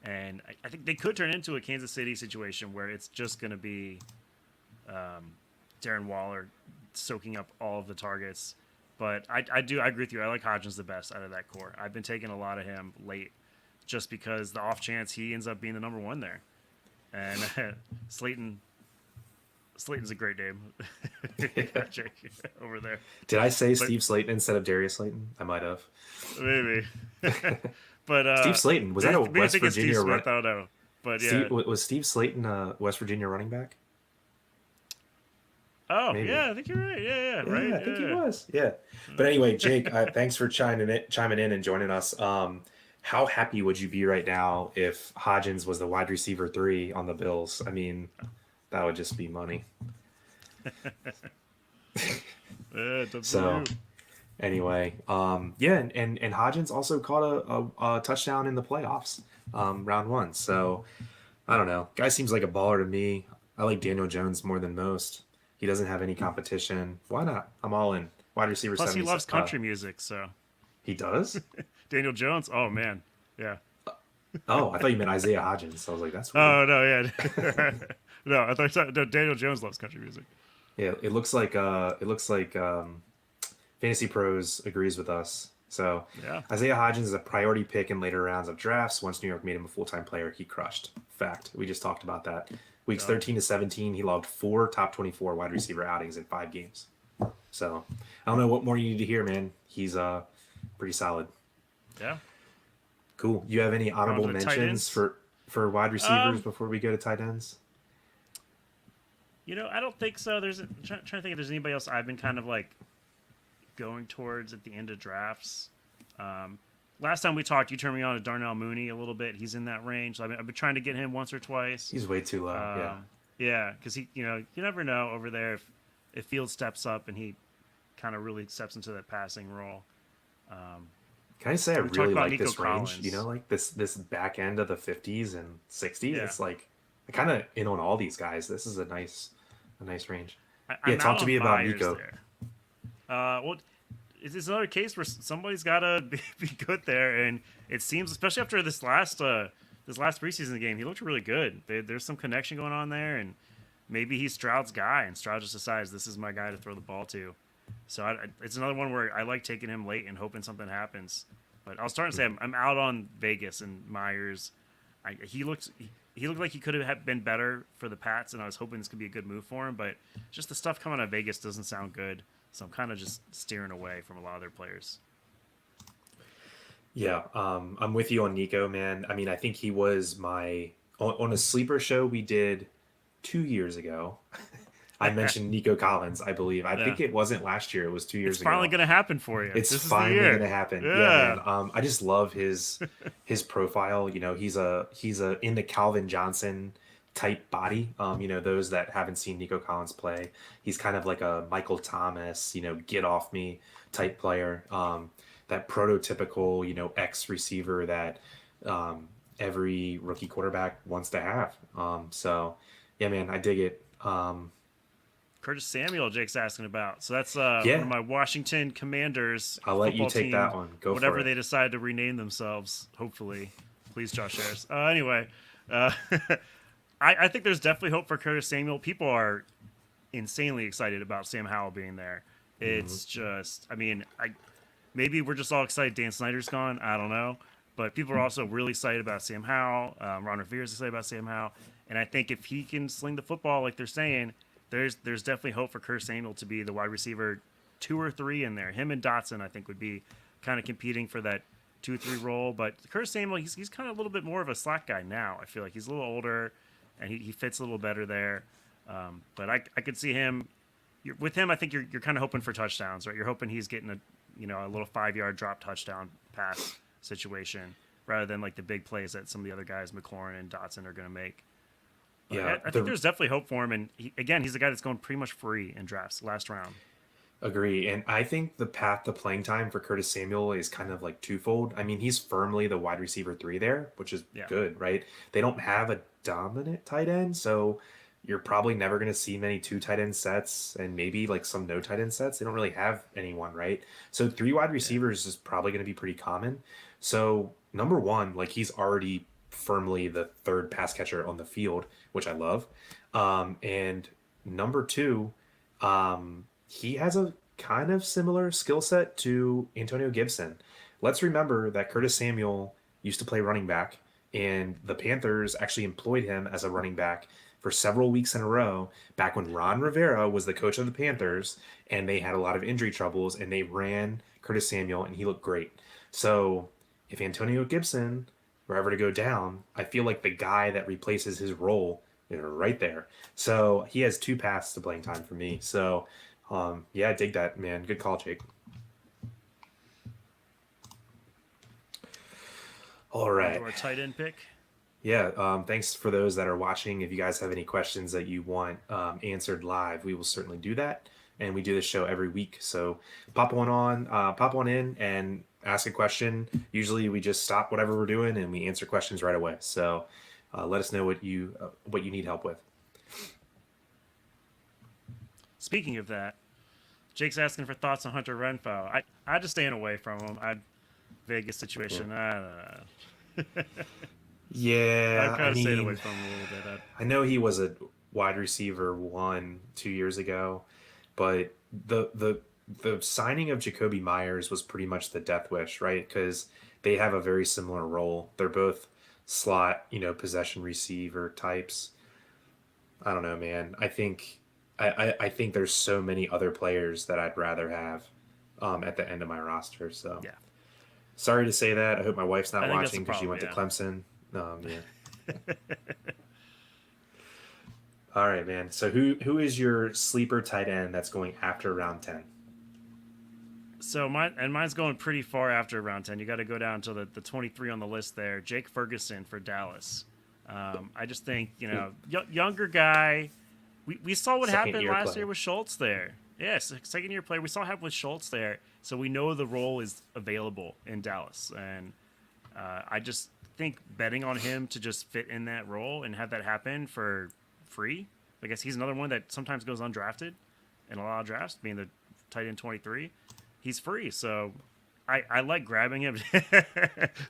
and I think they could turn into a Kansas City situation where it's just going to be Darren Waller soaking up all of the targets. But I agree with you. I like Hodgins the best out of that core. I've been taking a lot of him late, just because the off chance he ends up being the number one there, and Slayton. Slayton's a great name, Jake over there. Did I say But Steve Slayton instead of Darius Slayton? I might have. maybe. But Steve Slayton, was that a maybe West thinking Steve Virginia run? Smith. I don't know. But yeah. Was Steve Slayton a West Virginia running back? Oh Maybe. yeah, I think you're right. Yeah, right. Yeah, I think he Yeah. was. Yeah. But anyway, Jake, thanks for chiming in and joining us. How happy would you be right now if Hodgins was the wide receiver 3 on the Bills? I mean, that would just be money. So W. anyway, yeah, and Hodgins also caught a touchdown in the playoffs, round one. So I don't know. Guy seems like a baller to me. I like Daniel Jones more than most. He doesn't have any competition. Why not? I'm all in. Wide receiver Plus, he 70. loves country music. So He does? Daniel Jones. Oh man. Yeah. Oh, I thought you meant Isaiah Hodgins. I was like, that's weird. Oh no. Yeah. No, I thought no, Daniel Jones loves country music. Yeah, it looks like Fantasy Pros agrees with us. So Yeah. Isaiah Hodgins is a priority pick in later rounds of drafts. Once New York made him a full-time player, he crushed. Fact. We just talked about that. Weeks Yeah. 13 to 17, he logged 4 top 24 wide receiver outings in 5 games. So I don't know what more you need to hear, man. He's pretty solid. Yeah. Cool. You have any honorable to the tight mentions ends? for wide receivers Um, before we go to tight ends? I don't think so. Trying to think if there's anybody else I've been kind of like going towards at the end of drafts. Last time we talked, you turned me on to Darnell Mooney a little bit. He's in that range. I've been trying to get him once or twice. He's way too low. Yeah. Yeah, because you never know over there if Fields steps up and he kind of really steps into that passing role. Can I say I We talked really about like Nico this range? Collins. Like this back end of the 50s and 60s. Yeah. It's like I kind of in on all these guys. This is a nice range. Yeah, Yeah, talk out to on me about Myers Nico. there. Well, it's another case where somebody's got to be good there, and it seems, especially after this last preseason game, he looked really good. There's some connection going on there, and maybe he's Stroud's guy, and Stroud just decides this is my guy to throw the ball to. So it's another one where I like taking him late and hoping something happens. But I was starting to say I'm out on Vegas and Myers. he looked like he could have been better for the Pats, and I was hoping this could be a good move for him. But just the stuff coming out of Vegas doesn't sound good, so I'm kind of just steering away from a lot of their players. Yeah, I'm with you on Nico, man. I mean, I think he was on a sleeper show we did 2 years ago. I mentioned Nico Collins, I believe. I Yeah, think it wasn't last year; it was 2 years it's finally ago. gonna happen for you. It's This is the finally year. gonna happen. Yeah, Yeah, man. I just love his profile. You know, he's a in the Calvin Johnson type body. Those that haven't seen Nico Collins play, he's kind of like a Michael Thomas, get off me type player. That prototypical, X receiver that every rookie quarterback wants to have. So yeah, man, I dig it. Curtis Samuel, Jake's asking about. So that's one Yeah, of my Washington Commanders I'll let you football take team, that one. Go for whatever it. they decide to rename themselves. Hopefully, please, Josh Harris. Anyway, uh, I think there's definitely hope for Curtis Samuel. People are insanely excited about Sam Howell being there. Hmm. It's just, I mean, maybe we're just all excited Dan Snyder's gone. I don't know. But people are also really excited about Sam Howell. Ron Rivera's excited about Sam Howell. And I think if he can sling the football like they're saying, there's definitely hope for Curtis Samuel to be the wide receiver 2 or 3 in there. Him and Dotson, I think, would be kind of competing for that 2 or 3 role. But Curtis Samuel, he's kind of a little bit more of a slot guy now. I feel like he's a little older and he fits a little better there. But I could see him with him. I think you're kind of hoping for touchdowns, right? You're hoping he's getting a little 5 yard drop touchdown pass situation rather than like the big plays that some of the other guys, McLaurin and Dotson, are going to make. But Yeah, I think there's definitely hope for him. And he's a guy that's going pretty much free in drafts last round. agree. And I think the path to playing time for Curtis Samuel is kind of like twofold. I mean, he's firmly the wide receiver three there, which is Yeah. good, right? They don't have a dominant tight end, so you're probably never going to see many two tight end sets and maybe like some no tight end sets. They don't really have anyone, right? So three wide Yeah. receivers is probably going to be pretty common. So number one, like he's already firmly the third pass catcher on the field, which I love. And number two, he has a kind of similar skill set to Antonio Gibson. Let's remember that Curtis Samuel used to play running back, and the Panthers actually employed him as a running back for several weeks in a row back when Ron Rivera was the coach of the Panthers and they had a lot of injury troubles and they ran Curtis Samuel and he looked great. So if Antonio Gibson were ever to go down, I feel like the guy that replaces his role is right there. So he has two paths to playing time for me. So yeah, I dig that, man. Good call, Jake. All On right. to our tight end pick. Yeah, thanks for those that are watching. If you guys have any questions that you want answered live, we will certainly do that. And we do this show every week. So pop one in and ask a question. Usually we just stop whatever we're doing and we answer questions right away. So let us know what you need help with. Speaking of that, Jake's asking for thoughts on Hunter Renfro. I just staying away from him. Vegas situation. I don't know. I've Yeah, I kind of stayed away mean, from him a little bit. I know he was a wide receiver 1 2 years ago, but the signing of Jacoby Myers was pretty much the death wish, right? Because they have a very similar role. They're both slot, possession receiver types. I don't know, man. I think there's so many other players that I'd rather have at the end of my roster. So Yeah, sorry to say that. I hope my wife's I not think that's the watching because she problem. went to Yeah. Clemson. Yeah. All right, man. So who is your sleeper tight end that's going after round 10? So mine's going pretty far after round 10. You got to go down to the 23 on the list there. Jake Ferguson for Dallas. I just think younger guy. We saw what Second happened year last player. year with Schultz there. Yes, second year player. We saw what happened with Schultz there, so we know the role is available in Dallas, and I just think betting on him to just fit in that role and have that happen for free. I guess he's another one that sometimes goes undrafted in a lot of drafts, being the tight end 23. He's free, so I like grabbing him.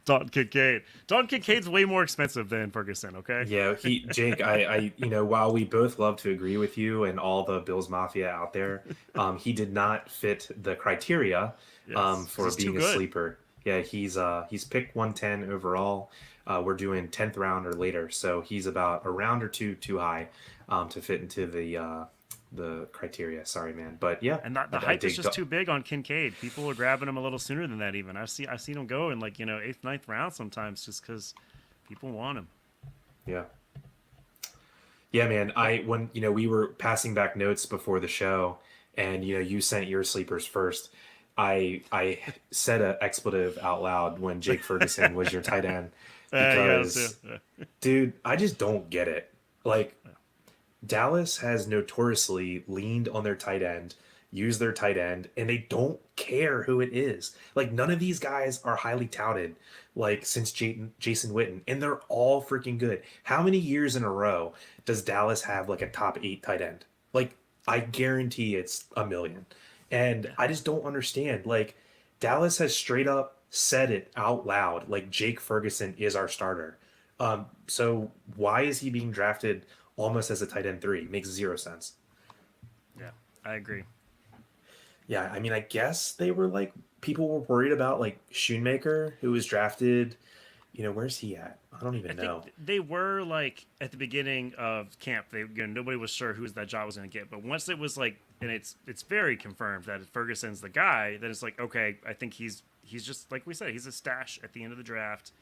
Dalton Kincaid. Dalton Kincaid's way more expensive than Ferguson. Okay. Yeah, Jake, while we both love to agree with you and all the Bills Mafia out there, he did not fit the criteria Yes, 'cause for he's too being a good. sleeper. Yeah, he's picked 110 overall. We're doing 10th round or later, so he's about a round or two too high to fit into the criteria. Sorry, man, but yeah, And the I hype is dig. just too big on Kincaid. People are grabbing him a little sooner than that. Even I've seen him go in like eighth, ninth round sometimes, just because people want him. Yeah. Yeah, man. But When we were passing back notes before the show, and you sent your sleepers first. I said an expletive out loud when Jake Ferguson was your tight end you got to. because, dude, I just don't get it. Like, Dallas has notoriously leaned on their tight end, used their tight end, and they don't care who it is. Like, none of these guys are highly touted, like, since Jason Witten, and they're all freaking good. How many years in a row does Dallas have, like, a top 8 tight end? Like, I guarantee it's a million. And I just don't understand. Like, Dallas has straight up said it out loud, like, Jake Ferguson is our starter. So why is he being drafted almost as a tight end 3? Makes zero sense. Yeah, I agree. Yeah, I mean, I guess they were like people were worried about like Schoonmaker, who was drafted. Where's he at? I don't I even think know. they were like at the beginning of camp. Nobody was sure who that job was going to get, but once it was like, and it's very confirmed that Ferguson's the guy. Then it's like, okay, I think he's just like we said, he's a stash at the end of the draft,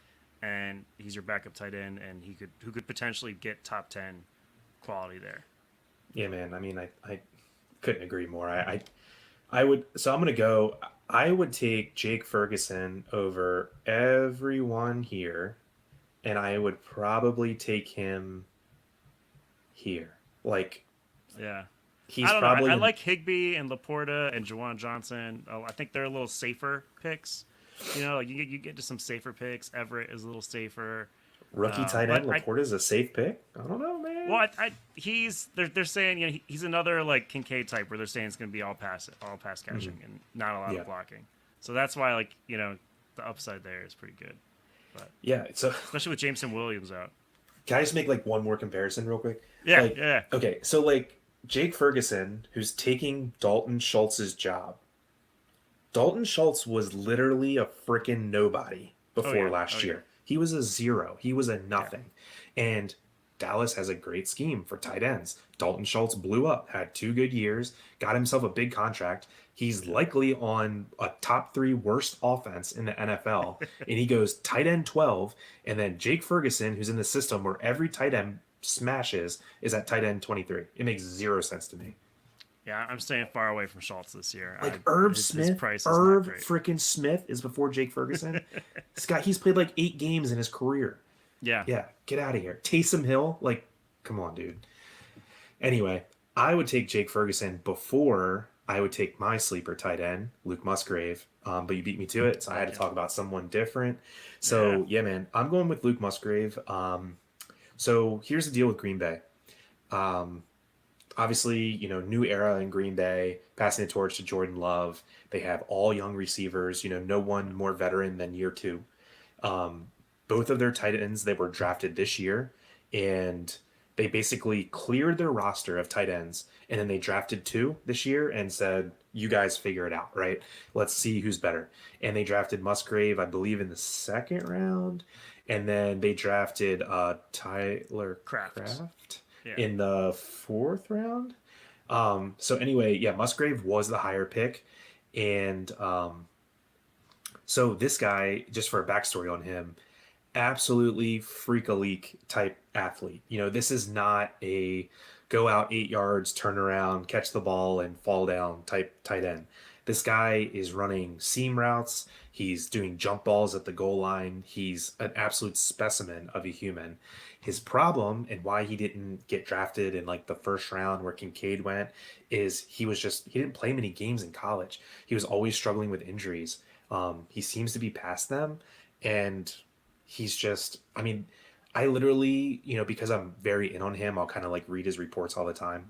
and he's your backup tight end, and who could potentially get top 10 quality there. Yeah, man. I mean, I couldn't agree more. I would. So I'm gonna go. I would take Jake Ferguson over everyone here, and I would probably take him here. Like, Yeah. he's I don't know. I probably like Higbee and Laporta and Jawan Johnson. Oh, I think they're a little safer picks. Like you get to some safer picks. Everett is a little safer. rookie tight But end. Laporte is a safe pick. I don't know, man. he's they're saying he's another like Kincaid type where they're saying it's going to be all pass catching and not a lot Yeah. of blocking. So that's why the upside there is pretty good. But Yeah. So especially with Jameson Williams out. can I just make like one more comparison real quick? Yeah, Like, yeah. okay, so like Jake Ferguson, who's taking Dalton Schultz's job. Dalton Schultz was literally a freaking nobody before last year. He was a zero. He was a nothing. And Dallas has a great scheme for tight ends. Dalton Schultz blew up, had 2 good years, got himself a big contract. He's likely on a top 3 worst offense in the NFL. And he goes tight end 12. And then Jake Ferguson, who's in the system where every tight end smashes, is at tight end 23. It makes zero sense to me. Yeah, I'm staying far away from Schultz this year. Like His price is not Irv great. freaking Smith is before Jake Ferguson. He's played like 8 games in his career. Yeah. Yeah, get out of here. Taysom Hill, like, come on, dude. Anyway, I would take Jake Ferguson before I would take my sleeper tight end, Luke Musgrave. But you beat me to it, so I had to talk about someone different. So yeah, man, I'm going with Luke Musgrave. So here's the deal with Green Bay. Obviously, new era in Green Bay, passing the torch to Jordan Love. They have all young receivers, no one more veteran than year 2. Both of their tight ends, they were drafted this year, and they basically cleared their roster of tight ends, and then they drafted 2 this year and said, you guys figure it out, right? Let's see who's better. And they drafted Musgrave, I believe, in the 2nd round, and then they drafted Tyler Kraft in the 4th round. So anyway, yeah, Musgrave was the higher pick, and so this guy, just for a backstory on him, absolutely freak-a-leak type athlete. This is not a go out 8 yards, turn around, catch the ball, and fall down type tight end. This guy is running seam routes. He's doing jump balls at the goal line. He's an absolute specimen of a human. His problem and why he didn't get drafted in like the 1st round where Kincaid went is he didn't play many games in college. He was always struggling with injuries. He seems to be past them, and he's just, I mean, I literally, because I'm very in on him, I'll kind of like read his reports all the time.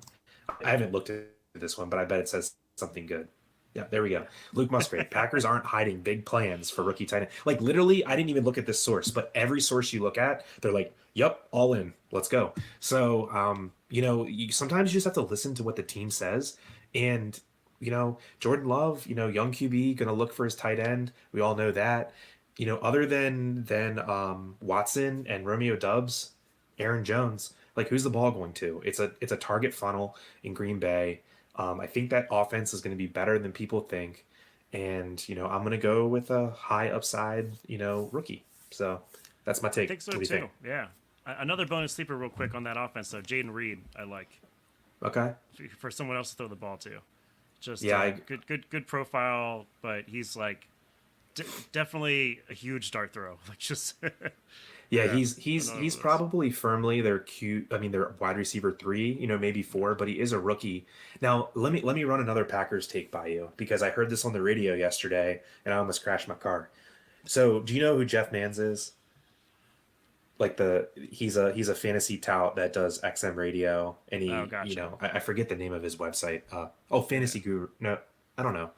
I haven't looked at this one, but I bet it says something good. Yeah, there we go. Luke Musgrave. Packers aren't hiding big plans for rookie tight end. Like, literally, I didn't even look at this source, but every source you look at, they're like, yep, all in. Let's go. So, sometimes you just have to listen to what the team says. And, Jordan Love, young QB, going to look for his tight end. We all know that. other than Watson and Romeo Dubs, Aaron Jones, like who's the ball going to? It's a target funnel in Green Bay. I think that offense is going to be better than people think, and I'm going to go with a high upside, rookie. So that's my I take. think so What do you too. think? Yeah. Another bonus sleeper, real quick on that offense, though. Jaden Reed, I like Okay. for someone else to throw the ball to. Just Yeah, I good profile, but he's like definitely a huge dart throw. Like just Yeah, yeah, he's another one he's of those. probably firmly their Q. I mean, their wide receiver three. Maybe four, but he is a rookie. Now, let me run another Packers take by you because I heard this on the radio yesterday and I almost crashed my car. So, do you know who Jeff Mans is? Like he's a fantasy tout that does XM radio, and Oh, he gotcha. I forget the name of his website. Oh, Yeah. Fantasy Guru. No, I don't know.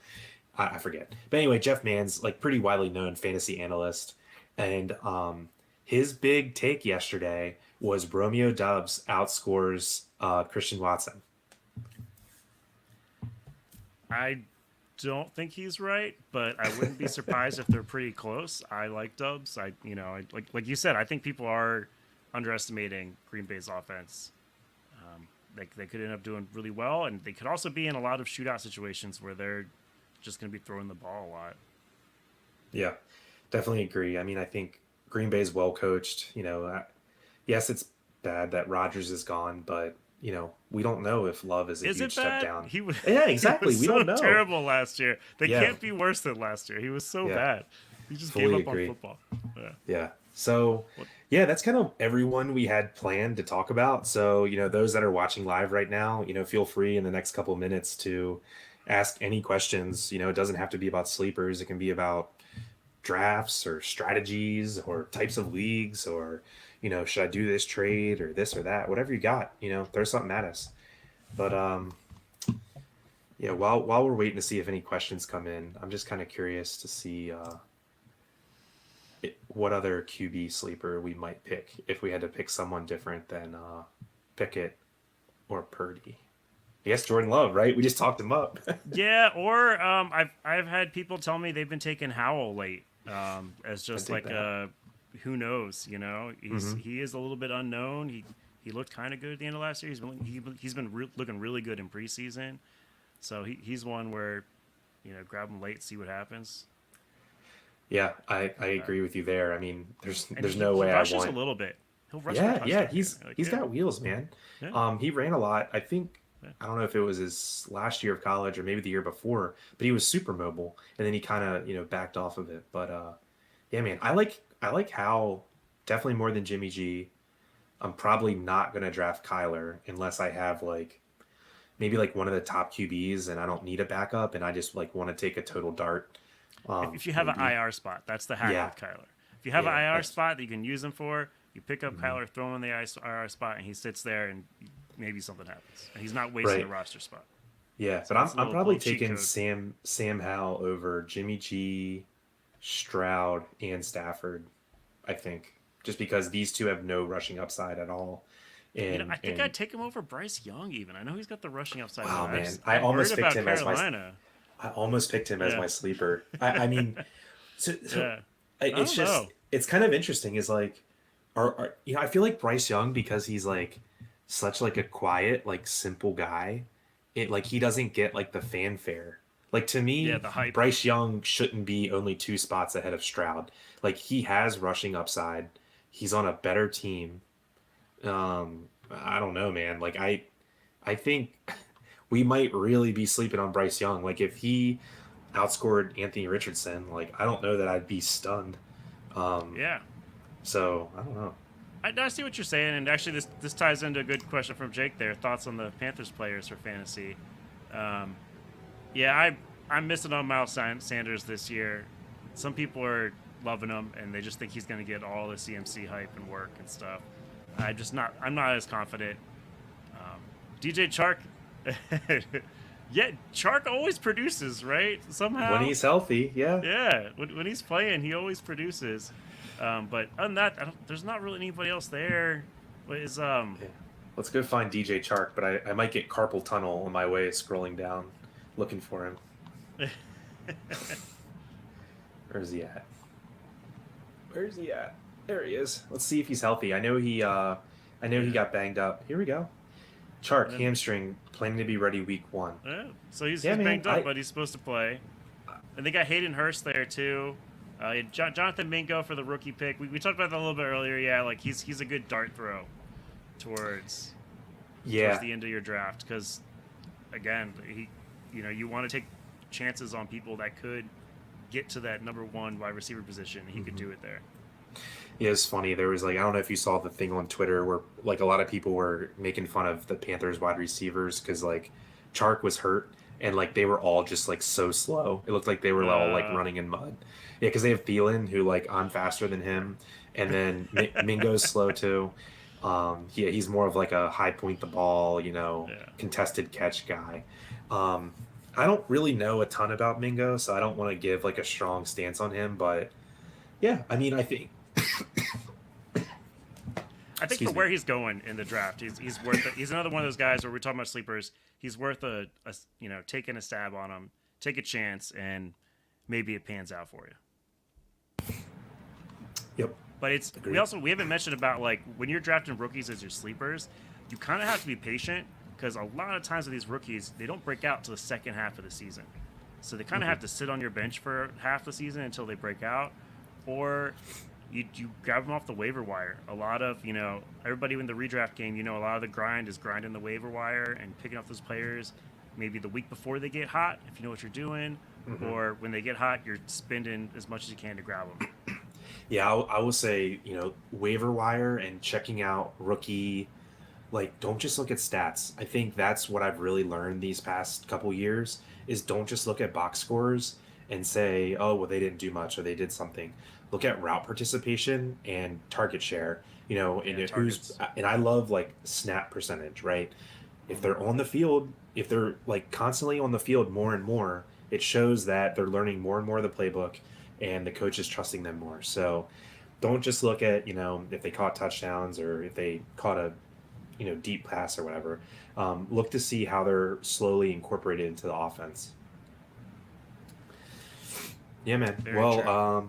I forget. But anyway, Jeff Mans, like pretty widely known fantasy analyst, and his big take yesterday was Romeo Dubs outscores Christian Watson. I don't think he's right, but I wouldn't be surprised if they're pretty close. I like Dubs. Like you said, I think people are underestimating Green Bay's offense. They could end up doing really well, and they could also be in a lot of shootout situations where they're just going to be throwing the ball a lot. Yeah, definitely agree. I mean, I think Green Bay's well coached. Yes, it's bad that Rodgers is gone, but we don't know if Love is a Is huge it step bad? down. He was Yeah, he exactly. was We so don't know. terrible last year. They Yeah, can't be worse than last year. He was so yeah, bad. He just gave fully up on agree. football. Yeah. Yeah. So, What? yeah, that's kind of everyone we had planned to talk about. So, those that are watching live right now, feel free in the next couple minutes to ask any questions. It doesn't have to be about sleepers. It can be about drafts or strategies or types of leagues or, should I do this trade or this or that? Whatever you got, throw something at us. But yeah, while we're waiting to see if any questions come in, I'm just kind of curious to see what other QB sleeper we might pick if we had to pick someone different than Pickett or Purdy. I guess Jordan Love, right? We just talked him up. Yeah, or I've had people tell me they've been taking Howell late as I just dig like that. who knows, Hmm. he is a little bit unknown. He looked kind of good at the end of last year. He's been looking really good in preseason. So he's one where grab him late, see what happens. Yeah, I Uh, agree with you there. I mean, there's and there's no he way I rushes a want. little bit. He'll rush for a Yeah, touchdown here. he's Like he's got wheels, man. yeah, He ran a lot. I think yeah. I don't know if it was his last year of college or maybe the year before, but he was super mobile, and then he kind of backed off of it. But yeah, man, I like how definitely more than Jimmy G. I'm probably not gonna draft Kyler unless I have like maybe like one of the top QBs and I don't need a backup and I just like want to take a total dart. If you have an Maybe. IR spot, that's the hack Yeah, with Kyler. If you have an yeah, IR that's. spot that you can use him for, you pick up Mhm. Kyler, throw him in the IR spot, and he sits there, and maybe something happens. And he's not wasting a Right. roster spot. Yeah, So but I'm that's a I'm little probably cheat taking code. Sam Howell over Jimmy G, Stroud, and Stafford. I think just because these two have no rushing upside at all, and I think and I'd take him over Bryce Young. Even I know he's got the rushing upside, but wow, man, I heard about Carolina. I almost picked him as Yeah, my sleeper. I mean, so yeah. I it's don't know. just it's kind of interesting. Is like, I feel like Bryce Young because he's like such like a quiet, like simple guy. It like he doesn't get like the fanfare. Like to Yeah, me, the hype. Bryce Young shouldn't be only two spots ahead of Stroud. Like he has rushing upside. He's on a better team. I don't know, man. Like I think we might really be sleeping on Bryce Young. Like if he outscored Anthony Richardson, like I don't know that I'd be stunned. Um, Yeah. so I don't know. I see what you're saying, and actually, this ties into a good question from Jake. There, thoughts on the Panthers players for fantasy? Um, yeah, I'm missing on Miles Sanders this year. Some people are loving him, and they just think he's going to get all the CMC hype and work and stuff. I'm not as confident. DJ Chark, yeah, Chark always produces, right? When Somehow, he's healthy, yeah. yeah. When he's playing, he always produces. But other than that, there's not really anybody else there. What is Yeah. Let's go find DJ Chark, but I might get carpal tunnel on my way scrolling down, looking for him. Where is he at? Where's he at? There he is. Let's see if he's healthy. I know he got banged up. Here we go. And Chark then, hamstring, planning to be ready week 1. so he's Yeah, man. banged up, but he's supposed to play. And they got Hayden Hurst there too. Jonathan Mingo for the rookie pick. We talked about that a little bit earlier. Yeah, like he's a good dart throw towards Yeah. the end of your draft because, again, you want to take chances on people that could get to that number 1 wide receiver position. He could do it there. Yeah, it's funny. There was like, I don't know if you saw the thing on Twitter where like a lot of people were making fun of the Panthers wide receivers because like Chark was hurt and like they were all just like so slow. It looked like they were all like running in mud. Yeah, because they have Thielen who like I'm faster than him, and then Mingo's slow too. Yeah, he's more of like a high point the ball, Yeah. contested catch guy. I don't really know a ton about Mingo, so I don't want to give like a strong stance on him, but yeah, I mean, I think I think Excuse for me. where he's going in the draft, he's worth it. He's another one of those guys where we're talking about sleepers. He's worth taking a stab on him, take a chance, and maybe it pans out for you. Yep. But Agreed. we haven't mentioned about like when you're drafting rookies as your sleepers, you kind of have to be patient because a lot of times with these rookies they don't break out to the second half of the season, so they kind of have to sit on your bench for half the season until they break out, or you grab them off the waiver wire. A lot of everybody in the redraft game, a lot of the grind is grinding the waiver wire and picking up those players maybe the week before they get hot if you know what you're doing, or when they get hot you're spending as much as you can to grab them. Yeah, I will say, waiver wire and checking out rookie, like, don't just look at stats. I think that's what I've really learned these past couple years is don't just look at box scores and say, oh, well, they didn't do much or they did something. Look at route participation and target share, Yeah, and targets. and I love like snap percentage, right? If they're on the field, if they're like constantly on the field more and more, it shows that they're learning more and more of the playbook and the coach is trusting them more. So don't just look at, if they caught touchdowns or if they caught a, deep pass or whatever. Look to see how they're slowly incorporated into the offense. Yeah, man. Very Well, true.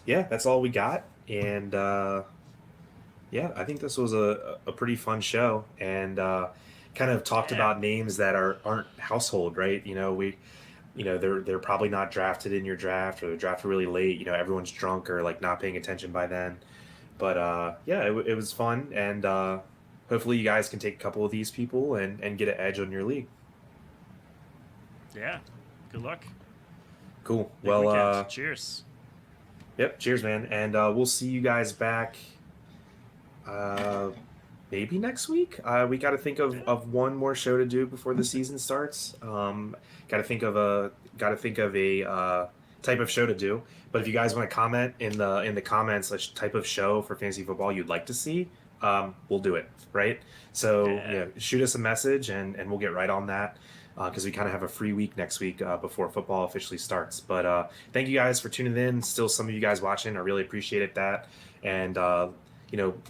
yeah, that's all we got. And yeah, I think this was a pretty fun show and kind of talked Yeah. about names that aren't household, right? They're probably not drafted in your draft or they're drafted really late. Everyone's drunk or like not paying attention by then. But yeah, it was fun and hopefully you guys can take a couple of these people and get an edge on your league. Yeah. Good luck. Cool. Big Well, weekend. Cheers. yep. Cheers, man. And we'll see you guys back. Uh, maybe next week. We got to think Yeah. of one more show to do before the season starts. Got to think of a type of show to do. But if you guys want to comment in the comments, which type of show for fantasy football you'd like to see, we'll do it. Right. So Yeah. yeah, shoot us a message and we'll get right on that. Because we kind of have a free week next week before football officially starts. But thank you guys for tuning in. Still, some of you guys watching, I really appreciate that. And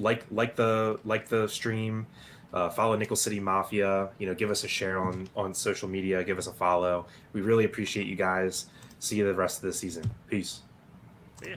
like the stream, follow Nickel City Mafia. Give us a share on social media. Give us a follow. We really appreciate you guys. See you the rest of the season. Peace. See ya.